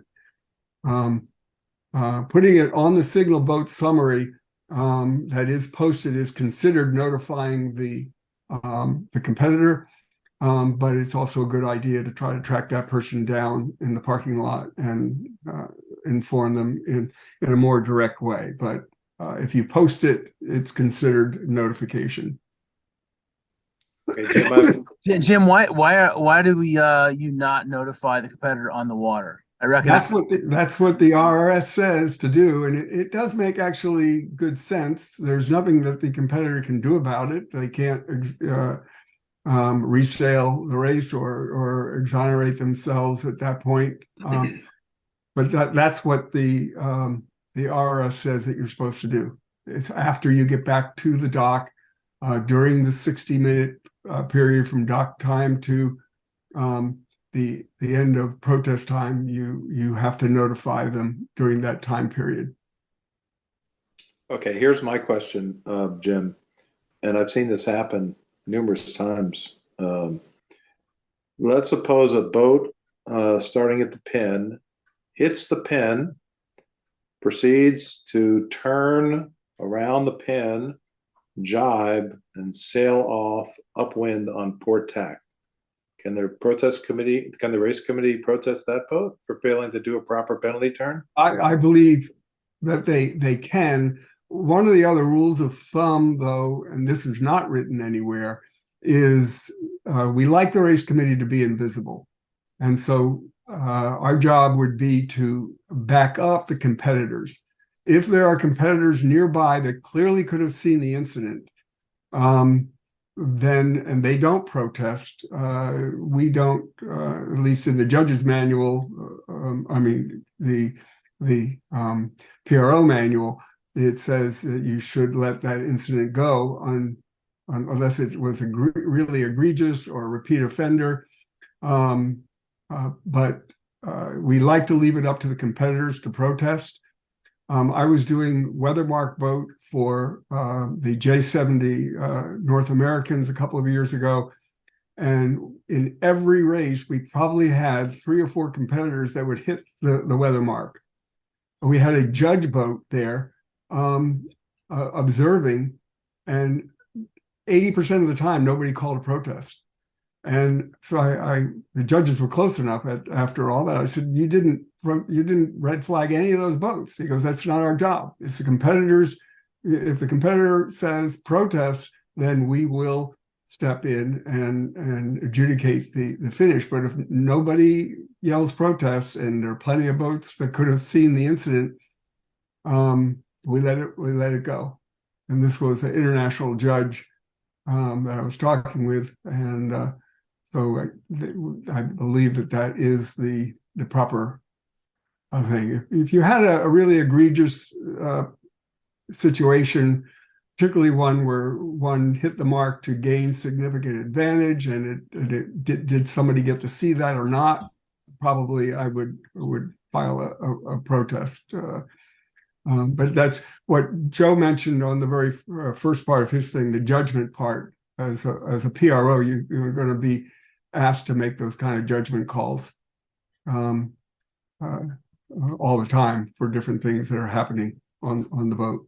putting it on the signal boat summary that is posted is considered notifying the competitor, but it's also a good idea to try to track that person down in the parking lot and inform them in a more direct way. But if you post it, it's considered notification. Okay, Jim, why do we you not notify the competitor on the water? I reckon that's what the RRS says to do, and it does make actually good sense. There's nothing that the competitor can do about it. They can't resale the race or exonerate themselves at that point. But that's what the RRS says that you're supposed to do. It's after you get back to the dock, during the 60-minute period from dock time to the end of protest time, you have to notify them during that time period. Okay, here's my question, Jim, and I've seen this happen numerous times. Let's suppose a boat starting at the pin hits the pin, proceeds to turn around the pin, jibe, and sail off upwind on port tack. Can the race committee protest that boat for failing to do a proper penalty turn? I believe that they can. One of the other rules of thumb, though, and this is not written anywhere, is we like the race committee to be invisible. And so our job would be to back up the competitors. If there are competitors nearby that clearly could have seen the incident, then, and they don't protest, we don't, at least in the judge's manual, the PRO manual, it says that you should let that incident go unless it was really egregious or a repeat offender. But we like to leave it up to the competitors to protest. I was doing weathermark boat for the J70 North Americans a couple of years ago. And in every race, we probably had 3 or 4 competitors that would hit the weathermark. we had a judge boat there observing, and 80% of the time nobody called a protest. And so the judges were close enough after all that. I said, you didn't red flag any of those boats. He goes, that's not our job. It's the competitors. If the competitor says protest, then we will step in and adjudicate the finish. But if nobody yells protest, and there are plenty of boats that could have seen the incident, we let it go. And this was an international judge that I was talking with, and so I believe that is the proper thing. If you had a really egregious situation, particularly one where one hit the mark to gain significant advantage, and did somebody get to see that or not, probably I would file a protest. But that's what Joe mentioned on the very first part of his thing, the judgment part. As a PRO, you're going to be asked to make those kind of judgment calls all the time for different things that are happening on the boat.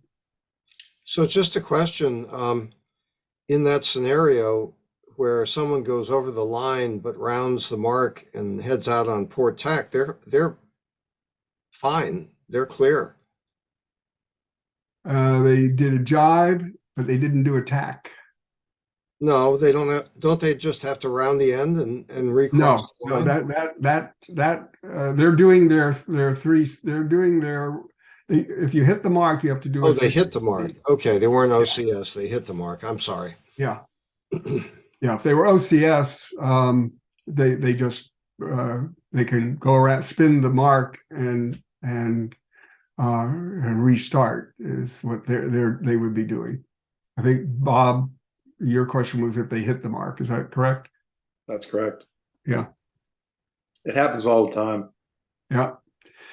So just a question, in that scenario where someone goes over the line but rounds the mark and heads out on port tack, they're fine, they're clear. They did a jibe, but they didn't do a tack. No, they don't they just have to round the end and recross the line? They're doing their three. They're doing their. If you hit the mark, you have to do. Oh, they hit the mark. Okay, they weren't OCS. They hit the mark. I'm sorry. Yeah, yeah. If they were OCS, they just they can go around, spin the mark, and restart is what they would be doing. I think, Bob, your question was if they hit the mark. Is that correct? That's correct. Yeah. It happens all the time. Yeah.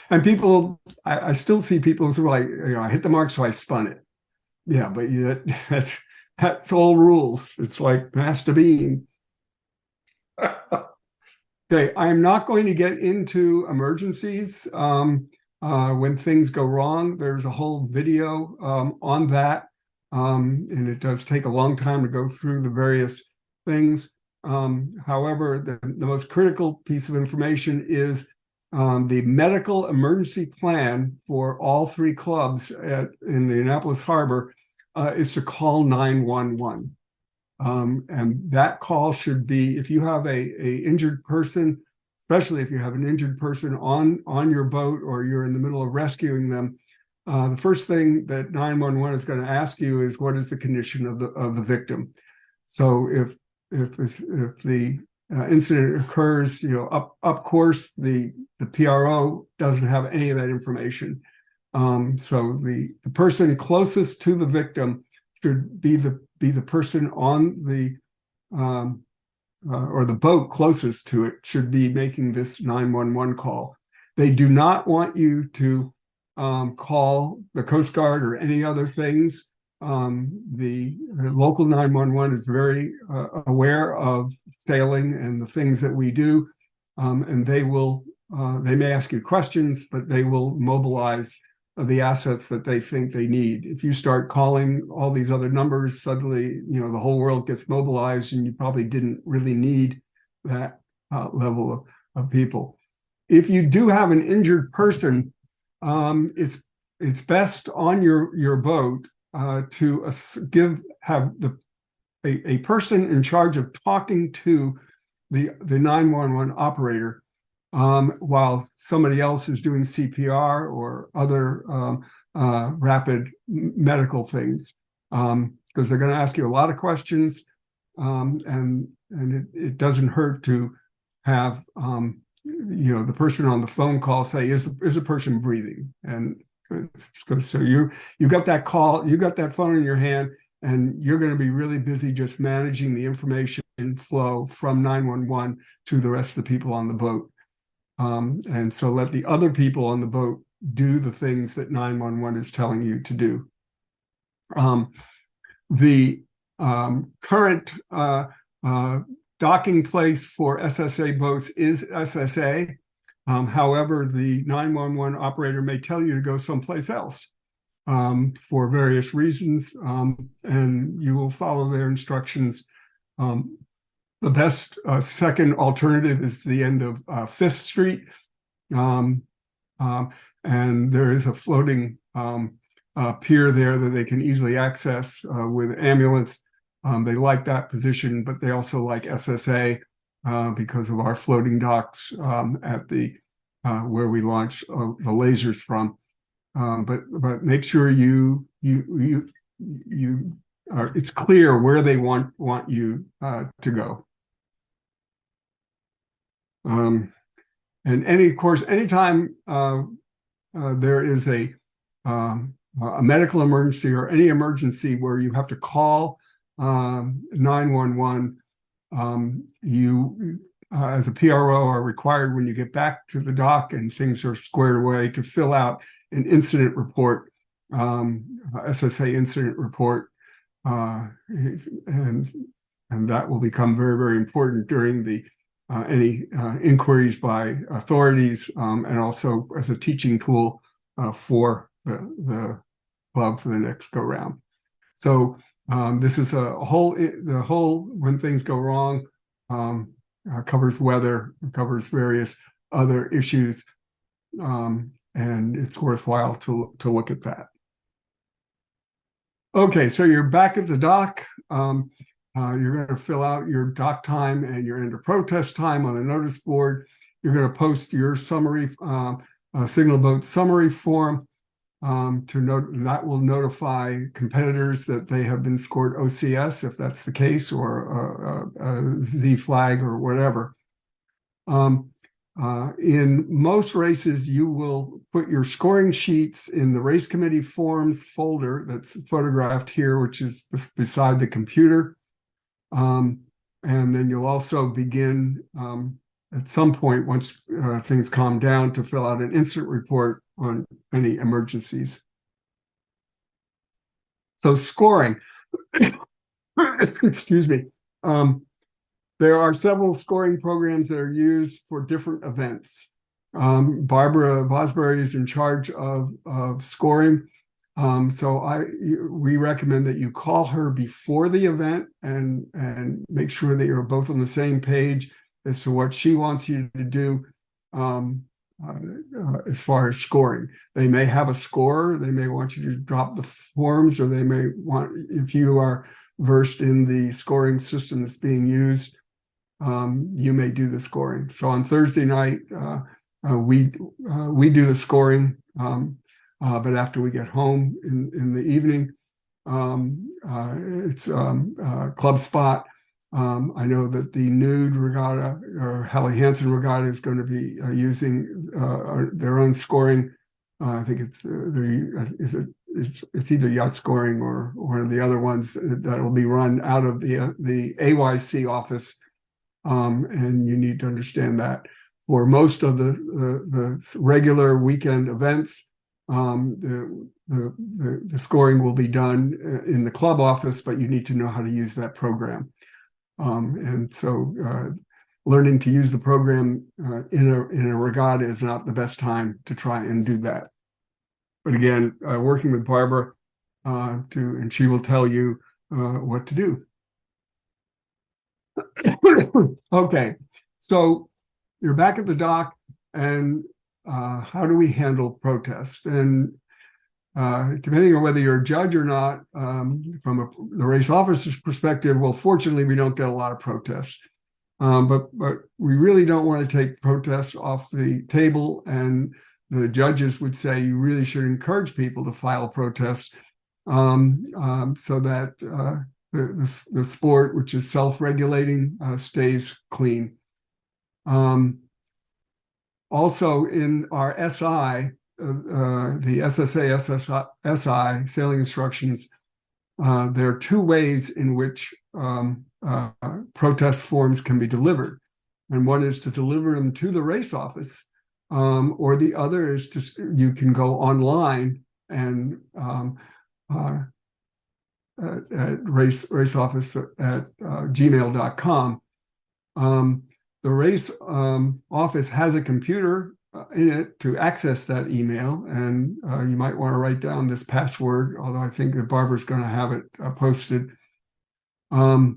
And people, I still see people who are like, I hit the mark, so I spun it. Yeah, but that's all rules. It's like master beam. Okay, I'm not going to get into emergencies when things go wrong. There's a whole video on that. And it does take a long time to go through the various things. However, the most critical piece of information is the medical emergency plan for all three clubs in the Annapolis Harbor is to call 911. And that call should be, if you have a injured person, especially if you have an injured person on your boat or you're in the middle of rescuing them, the first thing that 911 is going to ask you is what is the condition of the victim. So if the incident occurs, up course, the PRO doesn't have any of that information. So the person closest to the victim should be the person on the or the boat closest to it should be making this 911 call. They do not want you to call the Coast Guard or any other things. The local 911 is very aware of sailing and the things that we do, and they may ask you questions, but they will mobilize the assets that they think they need. If you start calling all these other numbers, suddenly the whole world gets mobilized, and you probably didn't really need that level of people. If you do have an injured person, it's best on your boat to have a person in charge of talking to the 911 operator while somebody else is doing CPR or other rapid medical things, because they're going to ask you a lot of questions, and it doesn't hurt to have the person on the phone call say, is a person breathing? And so you got that call, you got that phone in your hand, and you're going to be really busy just managing the information flow from 911 to the rest of the people on the boat. And so let the other people on the boat do the things that 911 is telling you to do. The current docking place for SSA boats is SSA. However, the 911 operator may tell you to go someplace else for various reasons, and you will follow their instructions. The best second alternative is the end of 5th Street. And there is a floating pier there that they can easily access with ambulance. They like that position, but they also like SSA because of our floating docks at the where we launch the lasers from. But make sure it's clear where they want you to go. And anytime there is a medical emergency or any emergency where you have to call 911, you as a PRO are required, when you get back to the dock and things are squared away, to fill out an incident report, SSA incident report, and that will become very, very important during the any inquiries by authorities, and also as a teaching tool for the club for the next go round. So this is the whole when things go wrong, covers weather, covers various other issues, and it's worthwhile to look at that. Okay, so you're back at the dock. You're going to fill out your dock time and your end of protest time on the notice board. You're going to post your summary, signal boat summary form to note, and that will notify competitors that they have been scored OCS, if that's the case, or a Z flag or whatever. In most races, you will put your scoring sheets in the race committee forms folder that's photographed here, which is beside the computer. And then you'll also begin at some point, once things calm down, to fill out an incident report on any emergencies. So scoring, excuse me. There are several scoring programs that are used for different events. Barbara Vosbury is in charge of scoring. So we recommend that you call her before the event and make sure that you're both on the same page as to what she wants you to do as far as scoring. They may have a scorer, they may want you to drop the forms, or they may want, if you are versed in the scoring system that's being used, you may do the scoring. So on Thursday night, we do the scoring, but after we get home in the evening, it's club spot. I know that the nude regatta or Hallie Hansen regatta is going to be using their own scoring. I think it's either yacht scoring or one of the other ones that will be run out of the AYC office. And you need to understand that for most of the regular weekend events, the scoring will be done in the club office, but you need to know how to use that program. And so learning to use the program in a regatta is not the best time to try and do that. But again, working with Barbara and she will tell you what to do. Okay, so you're back at the dock, and how do we handle protests? And depending on whether you're a judge or not, from the race officer's perspective, well, fortunately, we don't get a lot of protests. But we really don't want to take protests off the table, and the judges would say you really should encourage people to file protests so that the sport, which is self-regulating, stays clean. Also in our SI, the SSA SI sailing instructions, there are two ways in which protest forms can be delivered. And one is to deliver them to the race office, or the other is you can go online and at race office at gmail.com. The race office has a computer in it to access that email, and you might want to write down this password, although I think that Barbara's going to have it posted. The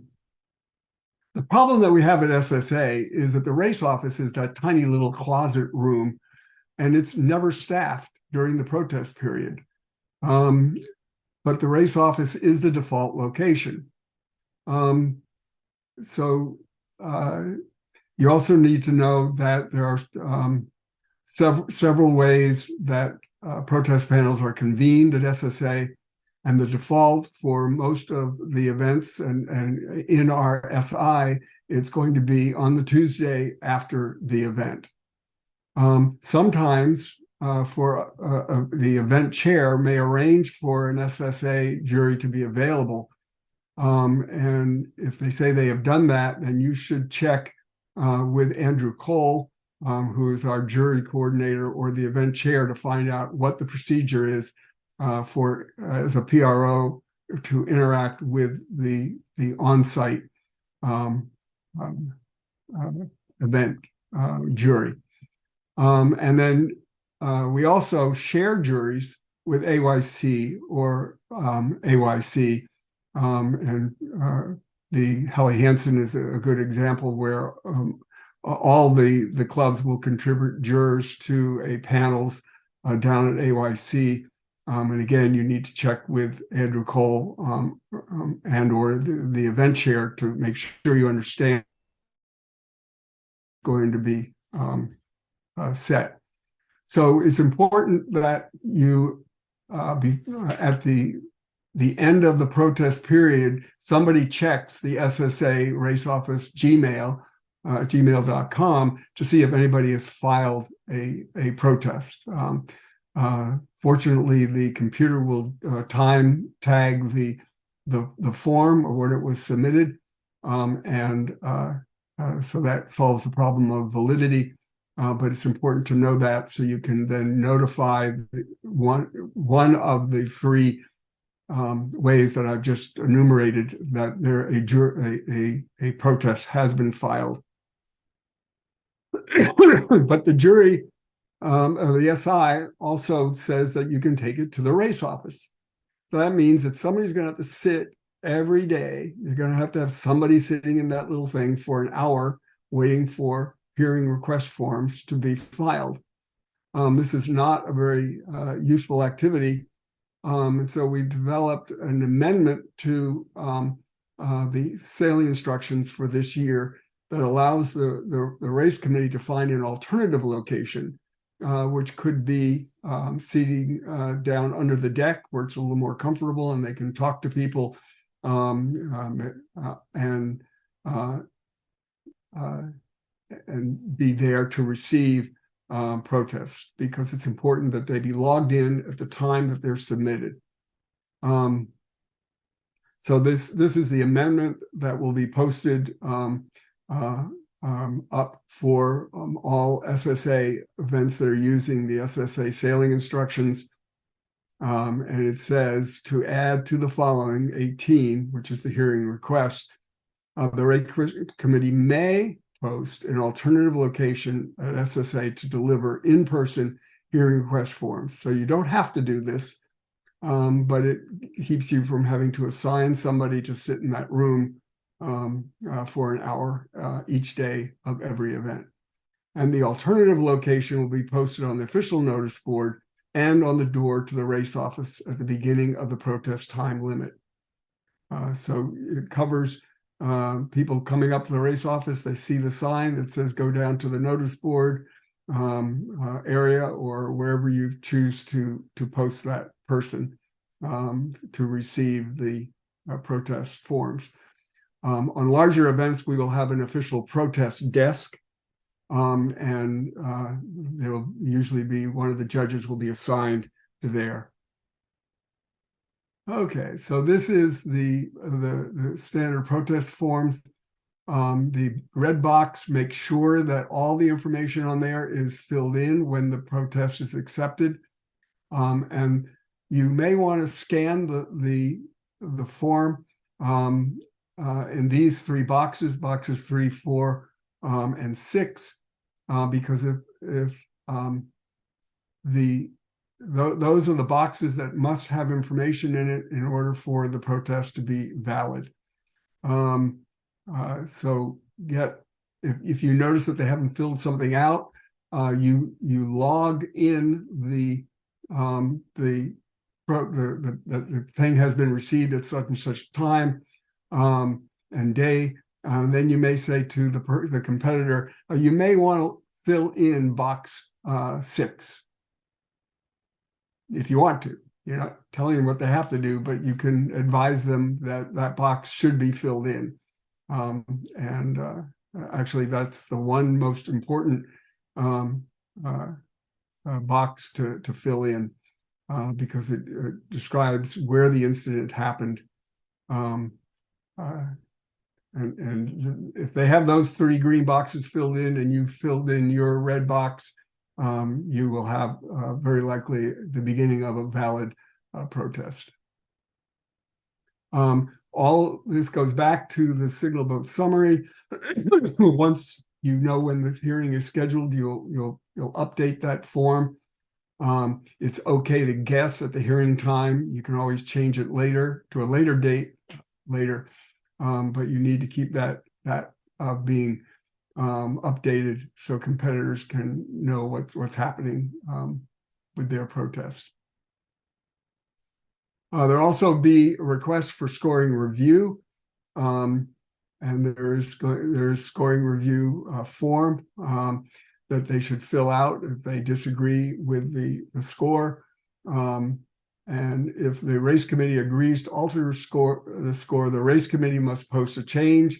problem that we have at SSA is that the race office is that tiny little closet room, and it's never staffed during the protest period. But the race office is the default location. So you also need to know that there are several ways that protest panels are convened at SSA, and the default for most of the events and in our SI, it's going to be on the Tuesday after the event. Sometimes the event chair may arrange for an SSA jury to be available. And if they say they have done that, then you should check with Andrew Cole, who is our jury coordinator or the event chair, to find out what the procedure is for as a PRO to interact with the on-site event jury. And then we also share juries with AYC or AYC. And the Helly Hansen is a good example where all the clubs will contribute jurors to a panels down at AYC. And again, you need to check with Andrew Cole and or the event chair to make sure you understand going to be set. So it's important that you be at the end of the protest period, somebody checks the SSA Race Office Gmail, gmail.com, to see if anybody has filed a protest. Fortunately, the computer will time tag the form or when it was submitted, so that solves the problem of validity. But it's important to know that so you can then notify one of the three ways that I've just enumerated that there a protest has been filed. But the jury, the SI, also says that you can take it to the race office. So that means that somebody's going to have to sit every day. You're going to have somebody sitting in that little thing for an hour waiting for hearing request forms to be filed. This is not a very useful activity. And so we developed an amendment to the sailing instructions for this year that allows the race committee to find an alternative location, which could be seating down under the deck where it's a little more comfortable and they can talk to people and be there to receive protests, because it's important that they be logged in at the time that they're submitted. So this is the amendment that will be posted up for all SSA events that are using the SSA sailing instructions. And it says to add to the following 18, which is the hearing request, the Race Committee may post an alternative location at SSA to deliver in-person hearing request forms. So you don't have to do this, but it keeps you from having to assign somebody to sit in that room for an hour each day of every event. And the alternative location will be posted on the official notice board and on the door to the race office at the beginning of the protest time limit. So it covers people coming up to the race office. They see the sign that says go down to the notice board area or wherever you choose to post that person to receive the protest forms. On larger events, we will have an official protest desk, and there will usually be one of the judges will be assigned to there. Okay, so this is the standard protest forms. The red box makes sure that all the information on there is filled in when the protest is accepted. And you may want to scan the form in these three boxes, boxes 3, 4, and 6, because if those are the boxes that must have information in it in order for the protest to be valid. So if you notice that they haven't filled something out, you log in the thing has been received at such and such time and day. Then you may say to the competitor, you may want to fill in box 6 if you want to. You're not telling them what they have to do, but you can advise them that that box should be filled in. Actually, that's the one most important box to fill in, because it describes where the incident happened. And if they have those 3 green boxes filled in and you filled in your red box, you will have very likely the beginning of a valid protest. All this goes back to the signal boat summary. Once you know when the hearing is scheduled, you'll update that form. It's okay to guess at the hearing time. You can always change it later to a later date later, but you need to keep that being updated so competitors can know what's happening with their protest. There'll also be a request for scoring review, and there's scoring review form that they should fill out if they disagree with the score. And if the race committee agrees to alter the score, the race committee must post a change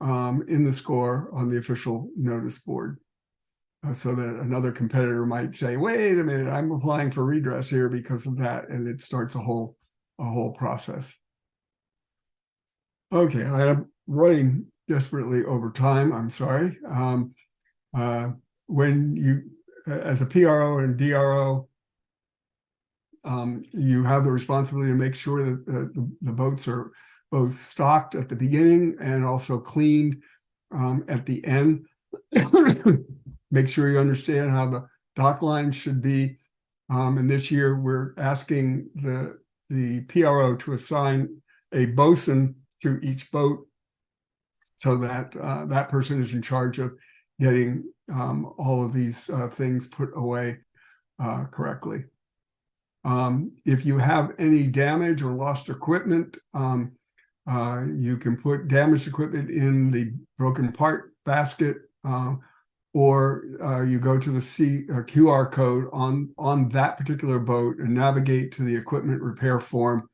in the score on the official notice board, so that another competitor might say, wait a minute, I'm applying for redress here because of that, and it starts a whole process. Okay, I am running desperately over time. I'm sorry. When you, as a PRO and DRO, you have the responsibility to make sure that the boats are both stocked at the beginning and also cleaned at the end. Make sure you understand how the dock line should be. And this year we're asking the PRO to assign a bosun to each boat, so that that person is in charge of getting all of these things put away correctly. If you have any damage or lost equipment, you can put damaged equipment in the broken part basket, or you go to the QR code on that particular boat and navigate to the equipment repair form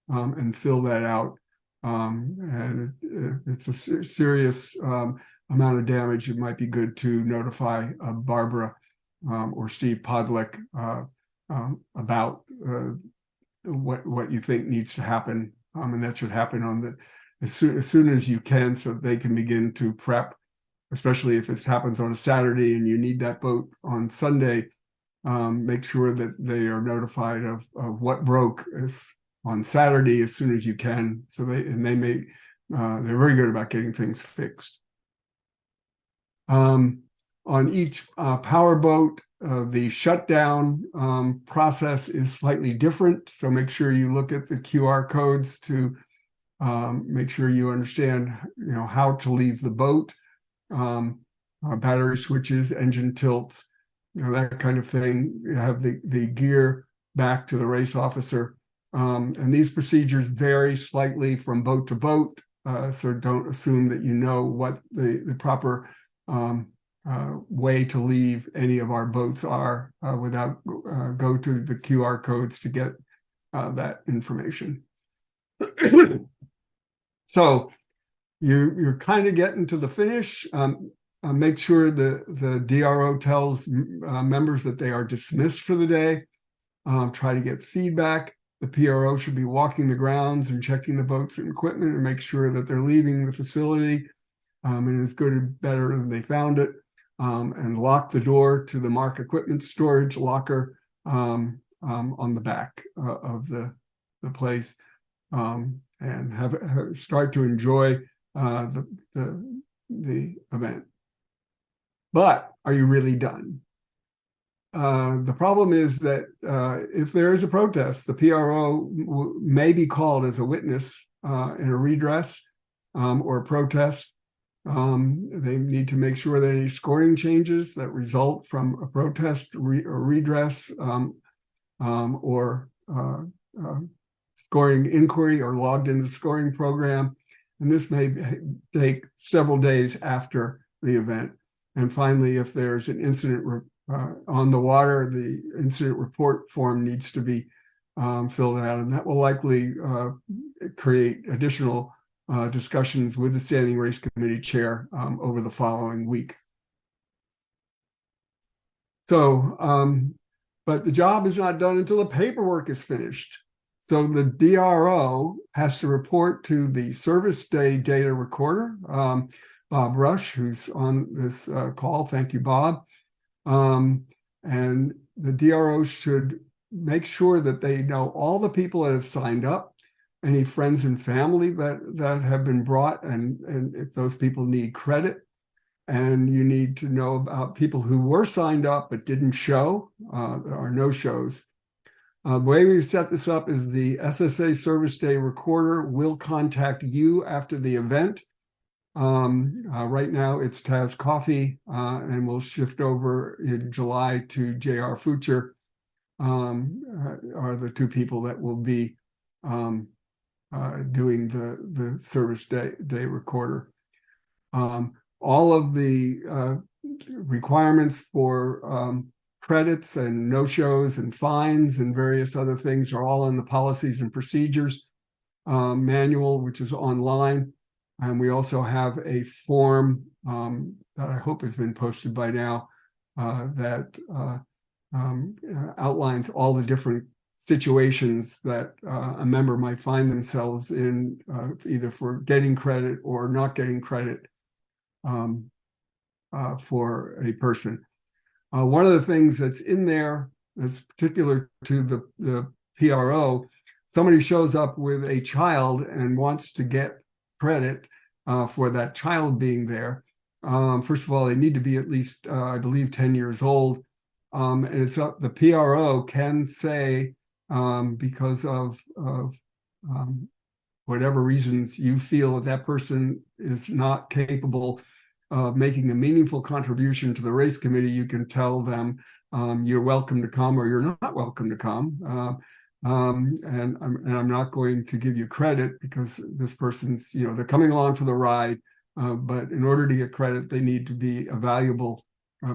and fill that out. And it's a serious amount of damage. It might be good to notify Barbara or Steve Podlick about what you think needs to happen, and that should happen as soon as you can, so that they can begin to prep. Especially if it happens on a Saturday and you need that boat on Sunday, make sure that they are notified of what broke on Saturday as soon as you can. So they're very good about getting things fixed. On each power boat, the shutdown process is slightly different. So make sure you look at the QR codes to make sure you understand, how to leave the boat. Battery switches, engine tilts, that kind of thing. You have the gear back to the race officer. And these procedures vary slightly from boat to boat. So don't assume that you know what the proper way to leave any of our boats are without go to the QR codes to get that information. So you're kind of getting to the finish. Make sure the DRO tells members that they are dismissed for the day. Try to get feedback. The PRO should be walking the grounds and checking the boats and equipment and make sure that they're leaving the facility and as good or better than they found it. And lock the door to the mark equipment storage locker on the back of the place, and start to enjoy the event. but are you really done? The problem is that if there is a protest, the PRO may be called as a witness in a redress or a protest. They need to make sure that any scoring changes that result from a protest or redress or scoring inquiry or logged into the scoring program. And this may take several days after the event. And finally, if there's an incident on the water, the incident report form needs to be filled out, and that will likely create additional discussions with the Standing Race Committee chair over the following week. So, but the job is not done until the paperwork is finished. So the DRO has to report to the service day data recorder, Bob Rush, who's on this call. Thank you, Bob. And the DRO should make sure that they know all the people that have signed up, any friends and family that have been brought, and if those people need credit. And you need to know about people who were signed up but didn't show. There are no shows. The way we've set this up is the SSA Service Day Recorder will contact you after the event. Right now it's Taz Coffee, and we'll shift over in July to JR Future, are the two people that will be doing the Service Day Recorder. All of the requirements for credits and no-shows and fines and various other things are all in the policies and procedures manual, which is online. And we also have a form that I hope has been posted by now that outlines all the different situations that a member might find themselves in, either for getting credit or not getting credit for a person. One of the things that's in there that's particular to the PRO, somebody shows up with a child and wants to get credit for that child being there. First of all, they need to be at least, I believe, 10 years old. And it's up, the PRO can say, because of whatever reasons you feel that person is not capable of making a meaningful contribution to the race committee, you can tell them you're welcome to come or you're not welcome to come. And I'm not going to give you credit because this person's, they're coming along for the ride. But in order to get credit, they need to be a valuable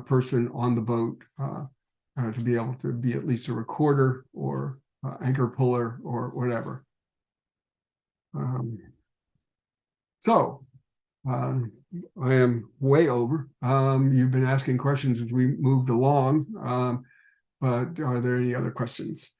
person on the boat to be able to be at least a recorder or anchor puller or whatever. I am way over. You've been asking questions as we moved along, but are there any other questions?